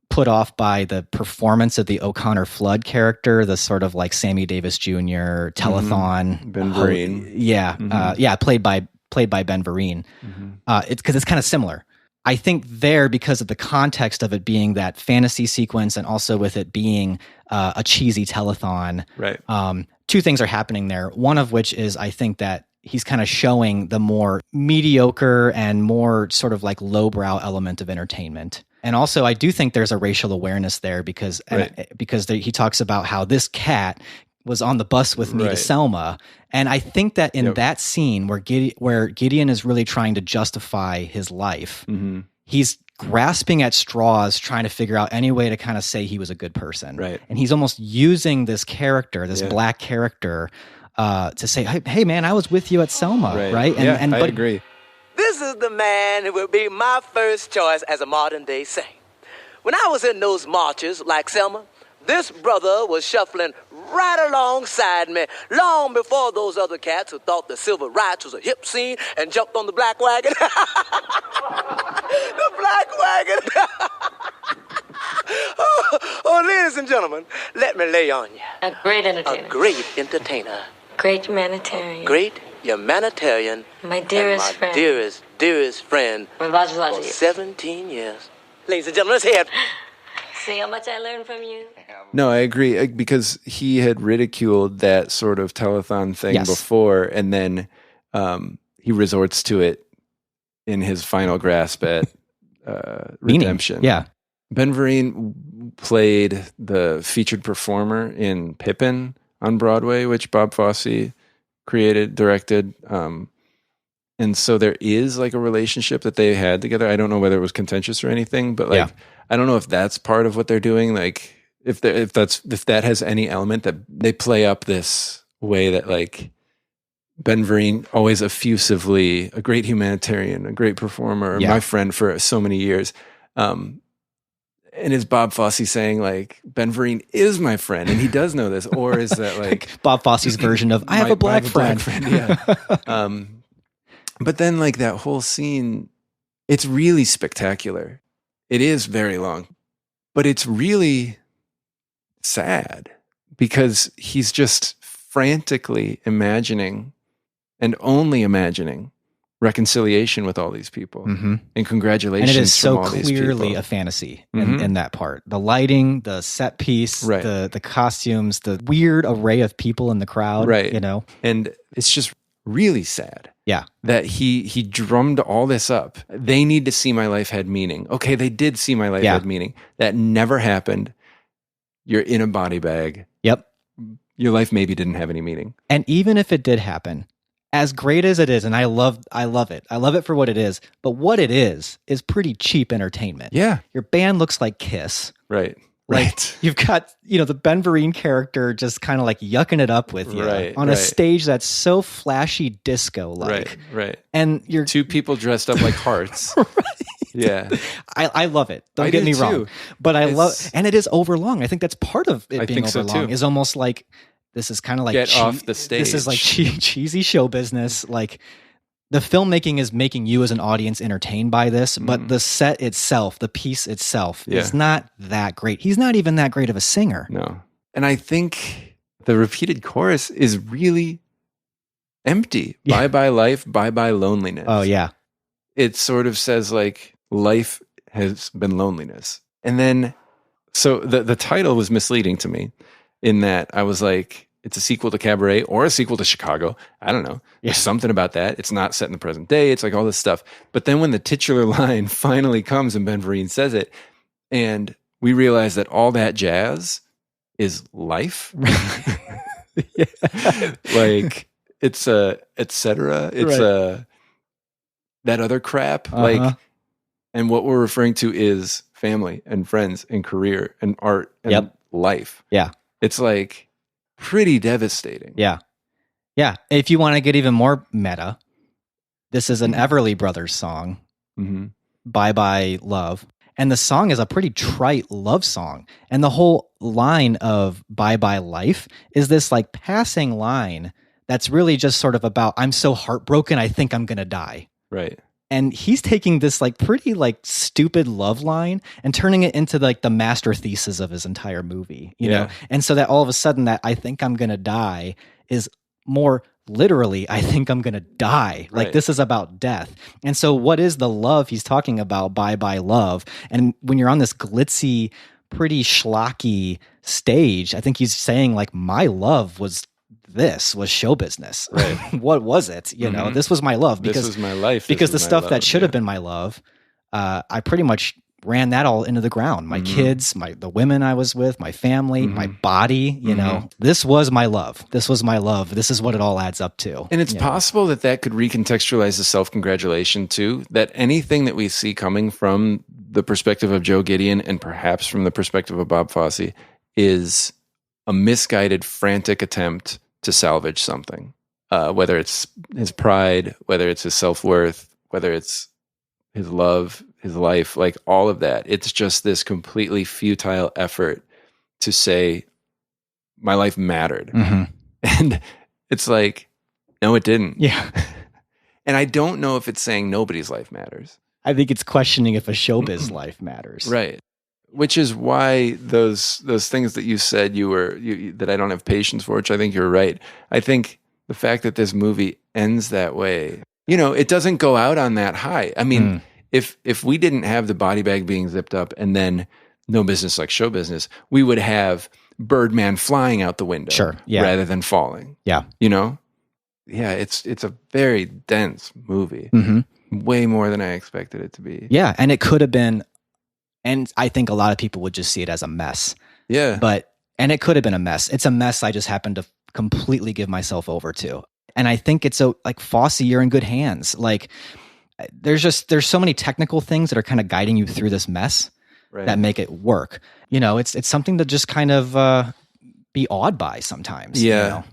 put off by the performance of the O'Connor Flood character, the sort of like Sammy Davis Jr. telethon. Ben Vereen. Played by Ben Vereen. It's because it's kind of similar. I think there, because of the context of it being that fantasy sequence and also with it being a cheesy telethon, right? Two things are happening there. One of which is I think that he's kind of showing the more mediocre and more sort of like lowbrow element of entertainment. And also I do think there's a racial awareness there because he talks about how this cat was on the bus with me to Selma. And I think that in that scene where Gideon is really trying to justify his life, he's grasping at straws, trying to figure out any way to kind of say he was a good person. Right. And he's almost using this character, this black character, to say, hey man, I was with you at Selma, right? And I agree. This is the man who would be my first choice as a modern day saint. When I was in those marches like Selma, this brother was shuffling right alongside me long before those other cats who thought the civil rights was a hip scene and jumped on the black wagon. The black wagon. Oh, ladies and gentlemen, let me lay on you. A great entertainer. A great entertainer. Great humanitarian. Great humanitarian. My dearest and my friend. dearest friend. For 17 years. Ladies and gentlemen, let's hear it. See how much I learned from you? No, I agree, because he had ridiculed that sort of telethon thing before, and then he resorts to it in his final grasp at redemption. Yeah. Ben Vereen played the featured performer in Pippin on Broadway, which Bob Fosse created, directed. And so there is like a relationship that they had together. I don't know whether it was contentious or anything, but like, I don't know if that's part of what they're doing. Like if that has any element that they play up this way that like Ben Vereen, always effusively a great humanitarian, a great performer, my friend for so many years. And is Bob Fosse saying like Ben Vereen is my friend and he does know this, or is that like Bob Fosse's version of I have a black friend? Yeah. But then like that whole scene, it's really spectacular. It is very long, but it's really sad because he's just frantically imagining and only imagining reconciliation with all these people and congratulations. And it is so from all these clearly people. a fantasy in that part. The lighting, the set piece, the costumes, the weird array of people in the crowd, you know? And it's just really sad. Yeah. That he drummed all this up. They need to see my life had meaning. Okay, they did see my life had meaning. That never happened. You're in a body bag. Yep. Your life maybe didn't have any meaning. And even if it did happen, as great as it is, and I love it. I love it for what it is. But what it is pretty cheap entertainment. Yeah. Your band looks like Kiss. Right. Like you've got, the Ben Vereen character just kind of like yucking it up with you on a stage that's so flashy disco-like. Right. And you're two people dressed up like hearts. Yeah. I love it. Don't get me wrong. But I love, and it is overlong. I think that's part of it being overlong is almost like, this is kind of like get off the stage. This is like cheesy show business. Like the filmmaking is making you as an audience entertained by this, but the set itself, the piece itself is not that great. He's not even that great of a singer. No. And I think the repeated chorus is really empty. Yeah. Bye-bye life, bye-bye loneliness. Oh, yeah. It sort of says like life has been loneliness. And then, so the title was misleading to me in that I was like, it's a sequel to Cabaret or a sequel to Chicago. I don't know. There's something about that. It's not set in the present day. It's like all this stuff. But then when the titular line finally comes and Ben Vereen says it, and we realize that all that jazz is life. Like it's et cetera. It's that other crap. Like, and what we're referring to is family and friends and career and art and life. Yeah. It's like pretty devastating. Yeah. Yeah. If you want to get even more meta, this is an Everly Brothers song, Bye Bye Love. And the song is a pretty trite love song. And the whole line of Bye Bye Life is this like passing line that's really just sort of about, I'm so heartbroken, I think I'm going to die. Right. And he's taking this like pretty like stupid love line and turning it into like the master thesis of his entire movie, you know? And so that all of a sudden that I think I'm going to die is more literally, I think I'm going to die. Like this is about death. And so what is the love he's talking about? Bye bye love. And when you're on this glitzy, pretty schlocky stage, I think he's saying like my love was show business. Right. What was it? You know, this was my love because this was my life. Because the stuff that should have been my love, I pretty much ran that all into the ground. My kids, the women I was with, my family, my body, you know, this was my love. This was my love. This is what it all adds up to. And it's possible that could recontextualize the self-congratulation too, that anything that we see coming from the perspective of Joe Gideon and perhaps from the perspective of Bob Fosse is a misguided, frantic attempt to salvage something. Whether it's his pride, whether it's his self-worth, whether it's his love, his life, like all of that. It's just this completely futile effort to say, my life mattered. And it's like, no, it didn't. Yeah. And I don't know if it's saying nobody's life matters. I think it's questioning if a showbiz life matters. Right. Which is why those things that you said that I don't have patience for, which I think you're right. I think the fact that this movie ends that way, you know, it doesn't go out on that high. I mean, if we didn't have the body bag being zipped up and then No Business Like Show Business, we would have Birdman flying out the window rather than falling. Yeah. You know? Yeah, it's a very dense movie. Way more than I expected it to be. Yeah, and it could have been, and I think a lot of people would just see it as a mess. Yeah. And it could have been a mess. It's a mess I just happened to completely give myself over to. And I think it's like Fosse, you're in good hands. Like there's so many technical things that are kind of guiding you through this mess that make it work. You know, it's something to just kind of be awed by sometimes. Yeah. You know?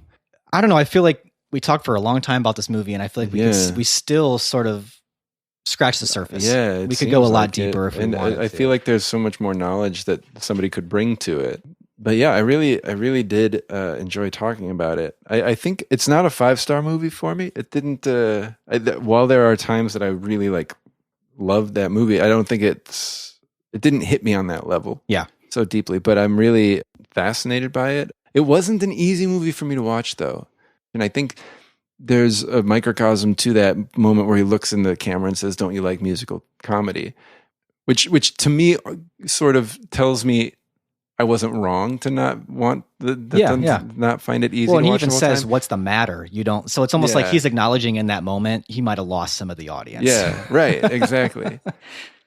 I don't know. I feel like we talked for a long time about this movie, and I feel like we still sort of scratch the surface. Yeah. We could go a lot deeper if we wanted to. I feel like there's so much more knowledge that somebody could bring to it. But yeah, I really did enjoy talking about it. I think it's not a 5-star movie for me. It didn't. While there are times that I really loved that movie, I don't think it didn't hit me on that level. Yeah, so deeply. But I'm really fascinated by it. It wasn't an easy movie for me to watch though, and I think there's a microcosm to that moment where he looks in the camera and says, "Don't you like musical comedy?" Which to me sort of tells me I wasn't wrong to not want not find it easy. Well, and to he watch even the whole says, time. "What's the matter?" You don't. So it's almost like he's acknowledging in that moment he might have lost some of the audience. Yeah, right, exactly.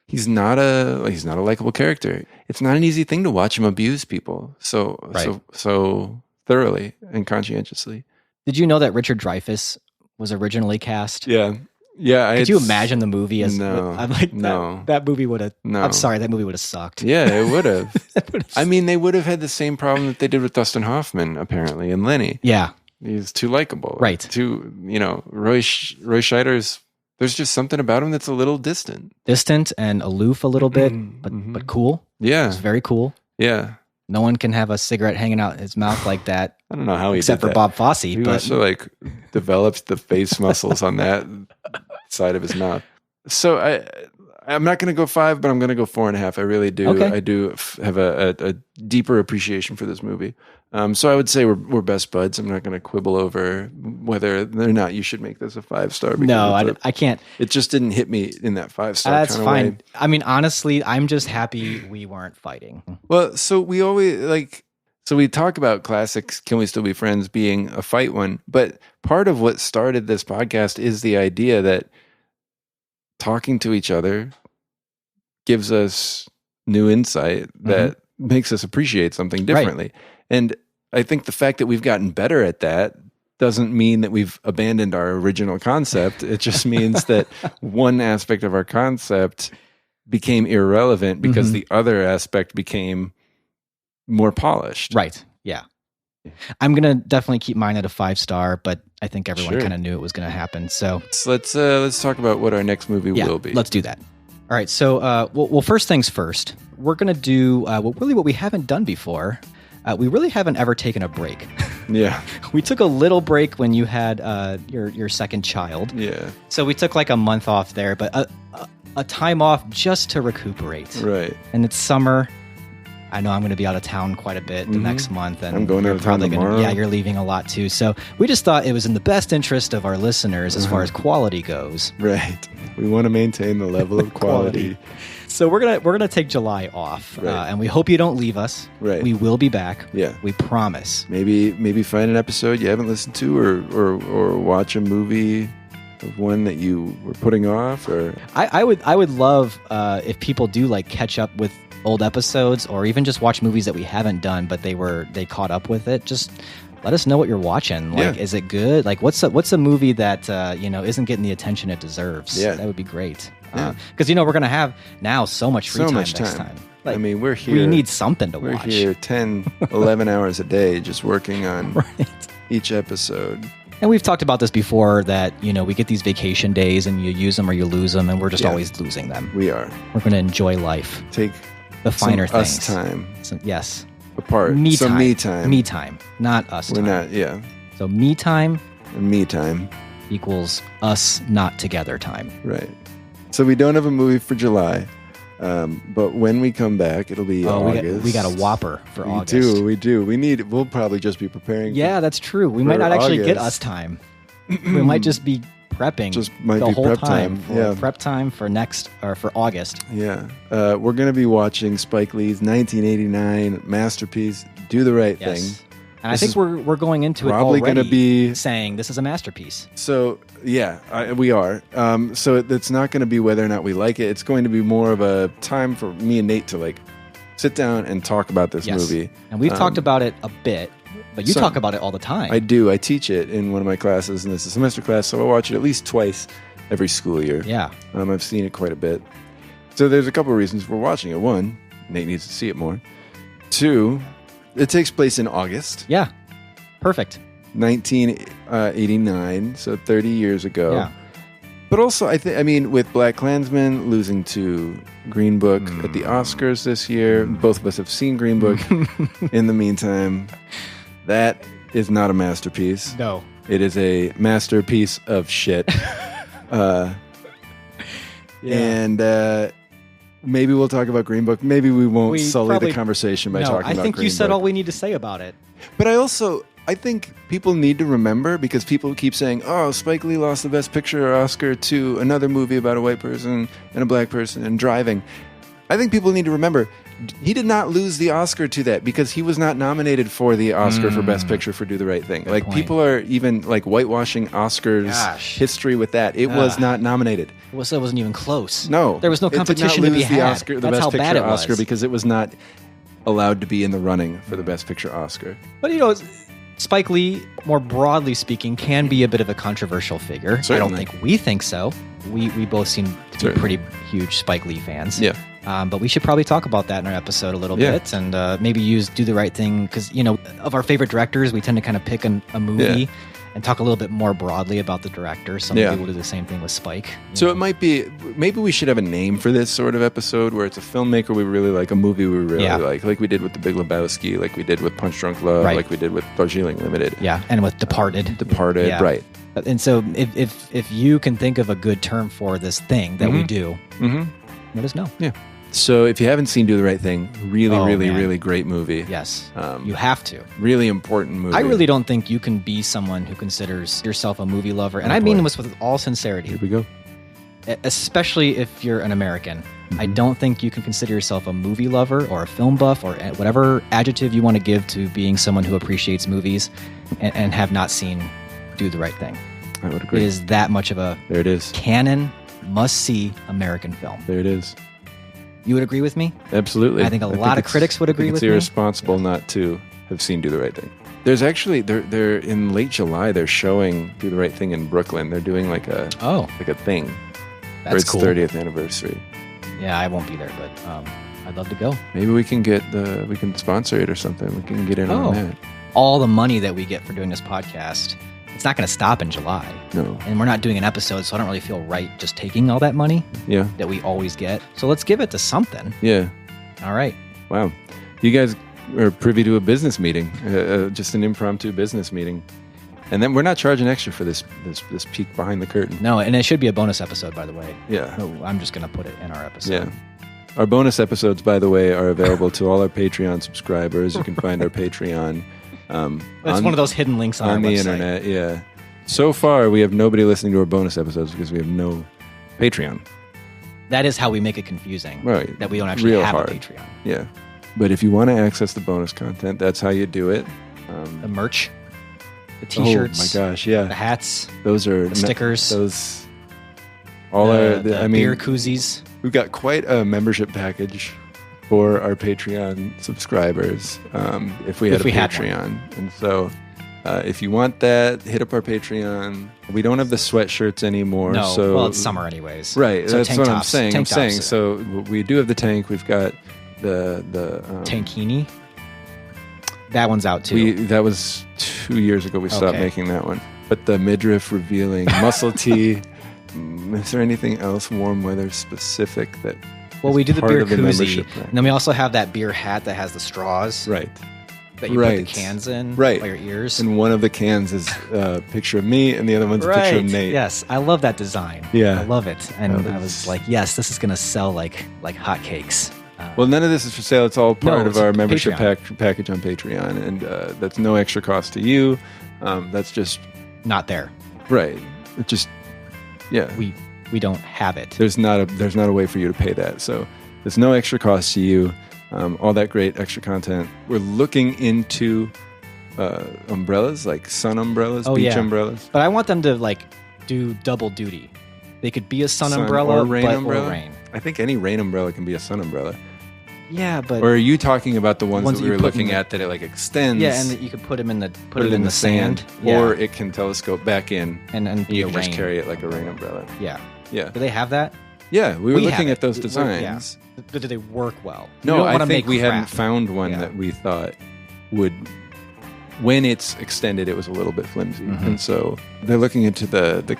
He's not a likable character. It's not an easy thing to watch him abuse people so thoroughly and conscientiously. Did you know that Richard Dreyfuss was originally cast? Yeah. Could you imagine the movie as? No, I'm like, that movie would have. No. I'm sorry, that movie would have sucked. Yeah, it would have. I mean, they would have had the same problem that they did with Dustin Hoffman, apparently, and Lenny. Yeah, he's too likable. Right. Roy Scheider's. There's just something about him that's a little distant and aloof a little bit, but cool. Yeah, it's very cool. Yeah. No one can have a cigarette hanging out his mouth like that. I don't know how he except did for that. Bob Fosse. He but also developed the face muscles on that side of his mouth. So I'm not going to go 5, but I'm going to go 4.5. I really do. Okay. I do have a deeper appreciation for this movie. So I would say we're best buds. I'm not going to quibble over whether or not you should make this a 5-star. No, I can't. It just didn't hit me in that 5-star. That's kind fine. of way. I mean, honestly, I'm just happy we weren't fighting. Well, so we always so we talk about classics, Can We Still Be Friends being a fight one, but part of what started this podcast is the idea that talking to each other gives us new insight that makes us appreciate something differently. Right. And I think the fact that we've gotten better at that doesn't mean that we've abandoned our original concept. It just means that one aspect of our concept became irrelevant because the other aspect became more polished. Right. Yeah. I'm going to definitely keep mine at a 5-star, but I think everyone kind of knew it was going to happen. So let's talk about what our next movie will be. Let's do that. All right. So, well, first things first, we're going to do what we haven't done before. We really haven't ever taken a break. Yeah. We took a little break when you had your second child. Yeah. So we took like a month off there, but a time off just to recuperate. Right. And it's summer. I know I'm going to be out of town quite a bit the next month. And I'm going out of town tomorrow. Yeah, you're leaving a lot too. So we just thought it was in the best interest of our listeners as far as quality goes. Right. We want to maintain the level of quality. So we're gonna take July off, and we hope you don't leave us. Right. We will be back. Yeah. We promise. Maybe find an episode you haven't listened to, or watch a movie of one that you were putting off? Or I would love if people do like catch up with old episodes, or even just watch movies that we haven't done, but they caught up with it. Just let us know what you're watching. Like, is it good? Like, what's a movie that isn't getting the attention it deserves? Yeah, that would be great. Because we're gonna have now so much free time next time. Like, I mean, we're here. We need something to watch. We're here 10, 11 hours a day just working on each episode. And we've talked about this before, that we get these vacation days and you use them or you lose them, and we're just always losing them. We are. We're going to enjoy life. Take the finer things. Us time. Yes. Apart. Me time. Me time, not us time. We're not. Yeah. So me time. And me time equals us not together time. Right. So we don't have a movie for July. But when we come back, it'll be August. We got a whopper for August. We do. We'll probably just be preparing. Yeah, that's true. We might not actually get us time. We might just be prepping the whole time. Prep time for August. Yeah. We're going to be watching Spike Lee's 1989 masterpiece, Do the Right Thing. And I think we're going into it probably already going to be saying this is a masterpiece. So, we are. So it's not going to be whether or not we like it. It's going to be more of a time for me and Nate to like sit down and talk about this movie. And we've talked about it a bit, but you talk about it all the time. I do. I teach it in one of my classes, and it's a semester class, so I watch it at least twice every school year. Yeah. I've seen it quite a bit. So there's a couple of reasons we're watching it. One, Nate needs to see it more. Two, it takes place in August. Yeah. Perfect. 1989, so 30 years ago. Yeah. But also, with Black Klansman losing to Green Book at the Oscars this year, both of us have seen Green Book. In the meantime, that is not a masterpiece. No. It is a masterpiece of shit. And maybe we'll talk about Green Book. Maybe we won't sully the conversation by talking about Green Book. I think you said all we need to say about it. But I think people need to remember, because people keep saying, oh, Spike Lee lost the Best Picture Oscar to another movie about a white person and a black person and driving. I think people need to remember, he did not lose the Oscar to that, because he was not nominated for the Oscar for Best Picture for Do the Right Thing. Good point. People are even whitewashing Oscars history with that. It was not nominated. It wasn't even close. No. There was no competition to be had. The Best Picture Oscar, because it was not allowed to be in the running for the Best Picture Oscar. But Spike Lee, more broadly speaking, can be a bit of a controversial figure. Certainly. I don't think we think so. We both seem to be pretty huge Spike Lee fans. Yeah. But we should probably talk about that in our episode a little bit, and maybe Do the Right Thing, because, of our favorite directors, we tend to kind of pick a movie and talk a little bit more broadly about the director. Some people will do the same thing with Spike. So it might be, maybe we should have a name for this sort of episode, where it's a filmmaker we really like, a movie we really like we did with The Big Lebowski, like we did with Punch Drunk Love, like we did with Darjeeling Limited. Yeah, and with Departed, right. And so if you can think of a good term for this thing that we do, let us know. Yeah. So if you haven't seen Do the Right Thing, really great movie. Yes, you have to. Really important movie. I really don't think you can be someone who considers yourself a movie lover, and I mean this with all sincerity. Here we go. Especially if you're an American. I don't think you can consider yourself a movie lover or a film buff or whatever adjective you want to give to being someone who appreciates movies and have not seen Do the Right Thing. I would agree. It is that much of a canon, must-see American film. There it is. You would agree with me? Absolutely. I think a lot of critics would agree with me. It's irresponsible not to have seen Do the Right Thing. There's actually, they're in late July, they're showing Do the Right Thing in Brooklyn. They're doing like a thing for its 30th anniversary. Yeah, I won't be there, but I'd love to go. Maybe we can we can sponsor it or something. We can get in on that. All the money that we get for doing this podcast, it's not going to stop in July. No. And we're not doing an episode, so I don't really feel right just taking all that money that we always get. So let's give it to something. Yeah. All right. Wow. You guys are privy to a business meeting, just an impromptu business meeting. And then we're not charging extra for this peek behind the curtain. No, and it should be a bonus episode, by the way. Yeah. No, I'm just going to put it in our episode. Yeah. Our bonus episodes, by the way, are available to all our Patreon subscribers. You can find our Patreon. It's one of those hidden links on our the website. internet. Yeah. So far, we have nobody listening to our bonus episodes because we have no Patreon. That is how we make it confusing. Right. That we don't actually have hard. a Patreon. Yeah. But if you want to access the bonus content, that's how you do it. The merch. The T-shirts. Oh my gosh, yeah. The hats. Those are the stickers. Those all are. The beer koozies. We've got quite a membership package for our Patreon subscribers. If we had a Patreon, and so. If you want that, hit up our Patreon. We don't have the sweatshirts anymore. No, so, well, it's summer anyways. Right, so that's what I'm saying. I'm saying. So we do have the tank. We've got the Tankini. That one's out too. That was 2 years ago. We stopped making that one. But the midriff revealing muscle tee. Is there anything else warm weather specific that? Well, we do the beer koozie, and then we also have that beer hat that has the straws. Right. That you put the cans in by your ears. And one of the cans is a picture of me, and the other one's a picture of Nate. Yes, I love that design. Yeah. I love it. And I was like, yes, this is going to sell like hotcakes. Well, none of this is for sale. It's all part of our membership package on Patreon, and that's no extra cost to you. That's just not there. Right. It just we don't have it. There's not a way for you to pay that. So there's no extra cost to you. All that great extra content. We're looking into umbrellas, like sun umbrellas, beach umbrellas. But I want them to like do double duty. They could be a sun umbrella or rain umbrella. Or rain. I think any rain umbrella can be a sun umbrella. Yeah, but or are you talking about the ones that we were looking at that it like extends? Yeah, and that you could put them in the sand, or it can telescope back in, and you can just carry it like a rain umbrella. Yeah. Do they have that? Yeah, we were looking at those designs. Yeah. But do they work well? No, I think we hadn't found one that we thought would. When it's extended, it was a little bit flimsy, and so they're looking into the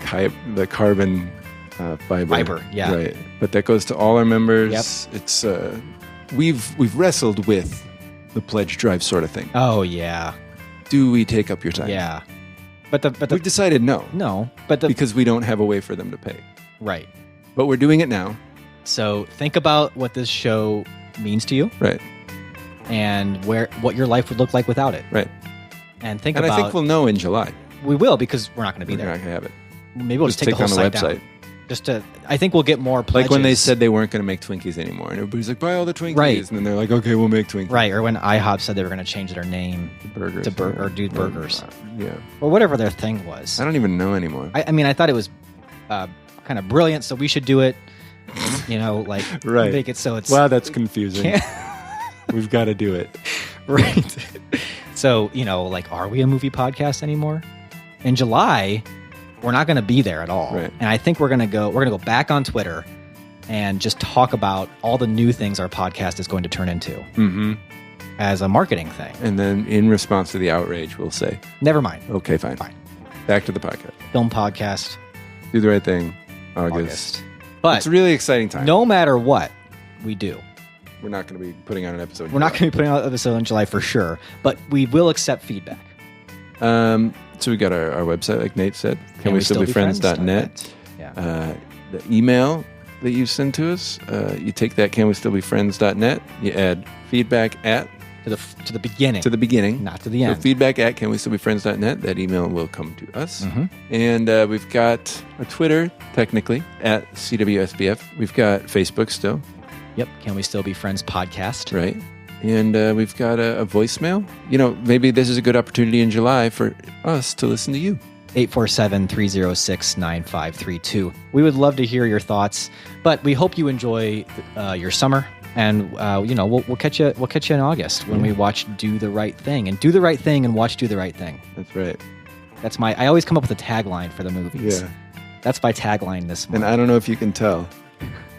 carbon fiber. Yeah, right. But that goes to all our members. Yep. It's we've wrestled with the pledge drive sort of thing. Oh yeah. Do we take up your time? Yeah. But we've decided no. No, but because we don't have a way for them to pay. Right. But we're doing it now. So think about what this show means to you. Right. And what your life would look like without it. Right. And I think we'll know in July. We will, because we're not going to be there. We're not going to have it. Maybe we'll just take the whole on the site website. Down. I think we'll get more pledges. Like when they said they weren't going to make Twinkies anymore, and everybody's like, buy all the Twinkies, right. And then they're like, okay, we'll make Twinkies. Right, or when IHOP said they were going to change their name burgers or do burgers. Yeah. Or whatever their thing was. I don't even know anymore. I mean, I thought it was kind of brilliant, so we should do it. Like right. Make it so it's... Wow, that's confusing. We've got to do it. Right. So, like, are we a movie podcast anymore? In July, we're not going to be there at all. Right. And I think we're going to go back on Twitter and just talk about all the new things our podcast is going to turn into as a marketing thing. And then in response to the outrage, we'll say, never mind. Okay, fine. Back to the podcast. Film podcast. Do the right thing. August. But it's a really exciting time. No matter what we do, we're not going to be putting out an episode. We're not going to be putting out an episode in July for sure, but we will accept feedback. So we got our website, like Nate said, canwestillbefriends.net. Yeah. The email that you send to us, you take that canwestillbefriends.net, you add feedback at to the beginning. To the beginning. Not to the end. So feedback at canwestillbefriends.net. That email will come to us. And we've got a Twitter, technically, at CWSBF. We've got Facebook still. Yep. Can We Still Be Friends podcast. Right. And we've got a voicemail. Maybe this is a good opportunity in July for us to listen to you. 847-306-9532. We would love to hear your thoughts, but we hope you enjoy your summer. And we'll catch you in August when we watch Do the Right Thing, and do the right thing and watch Do the Right Thing. That's right. That's I always come up with a tagline for the movies. Yeah. That's my tagline this month. And I don't know if you can tell,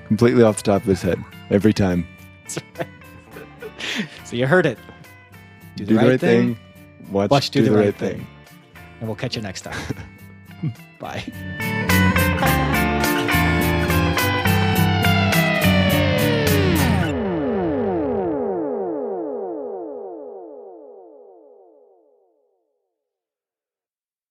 completely off the top of his head every time. That's right. So you heard it. Do the right thing. Watch Do the Right Thing. And we'll catch you next time. Bye.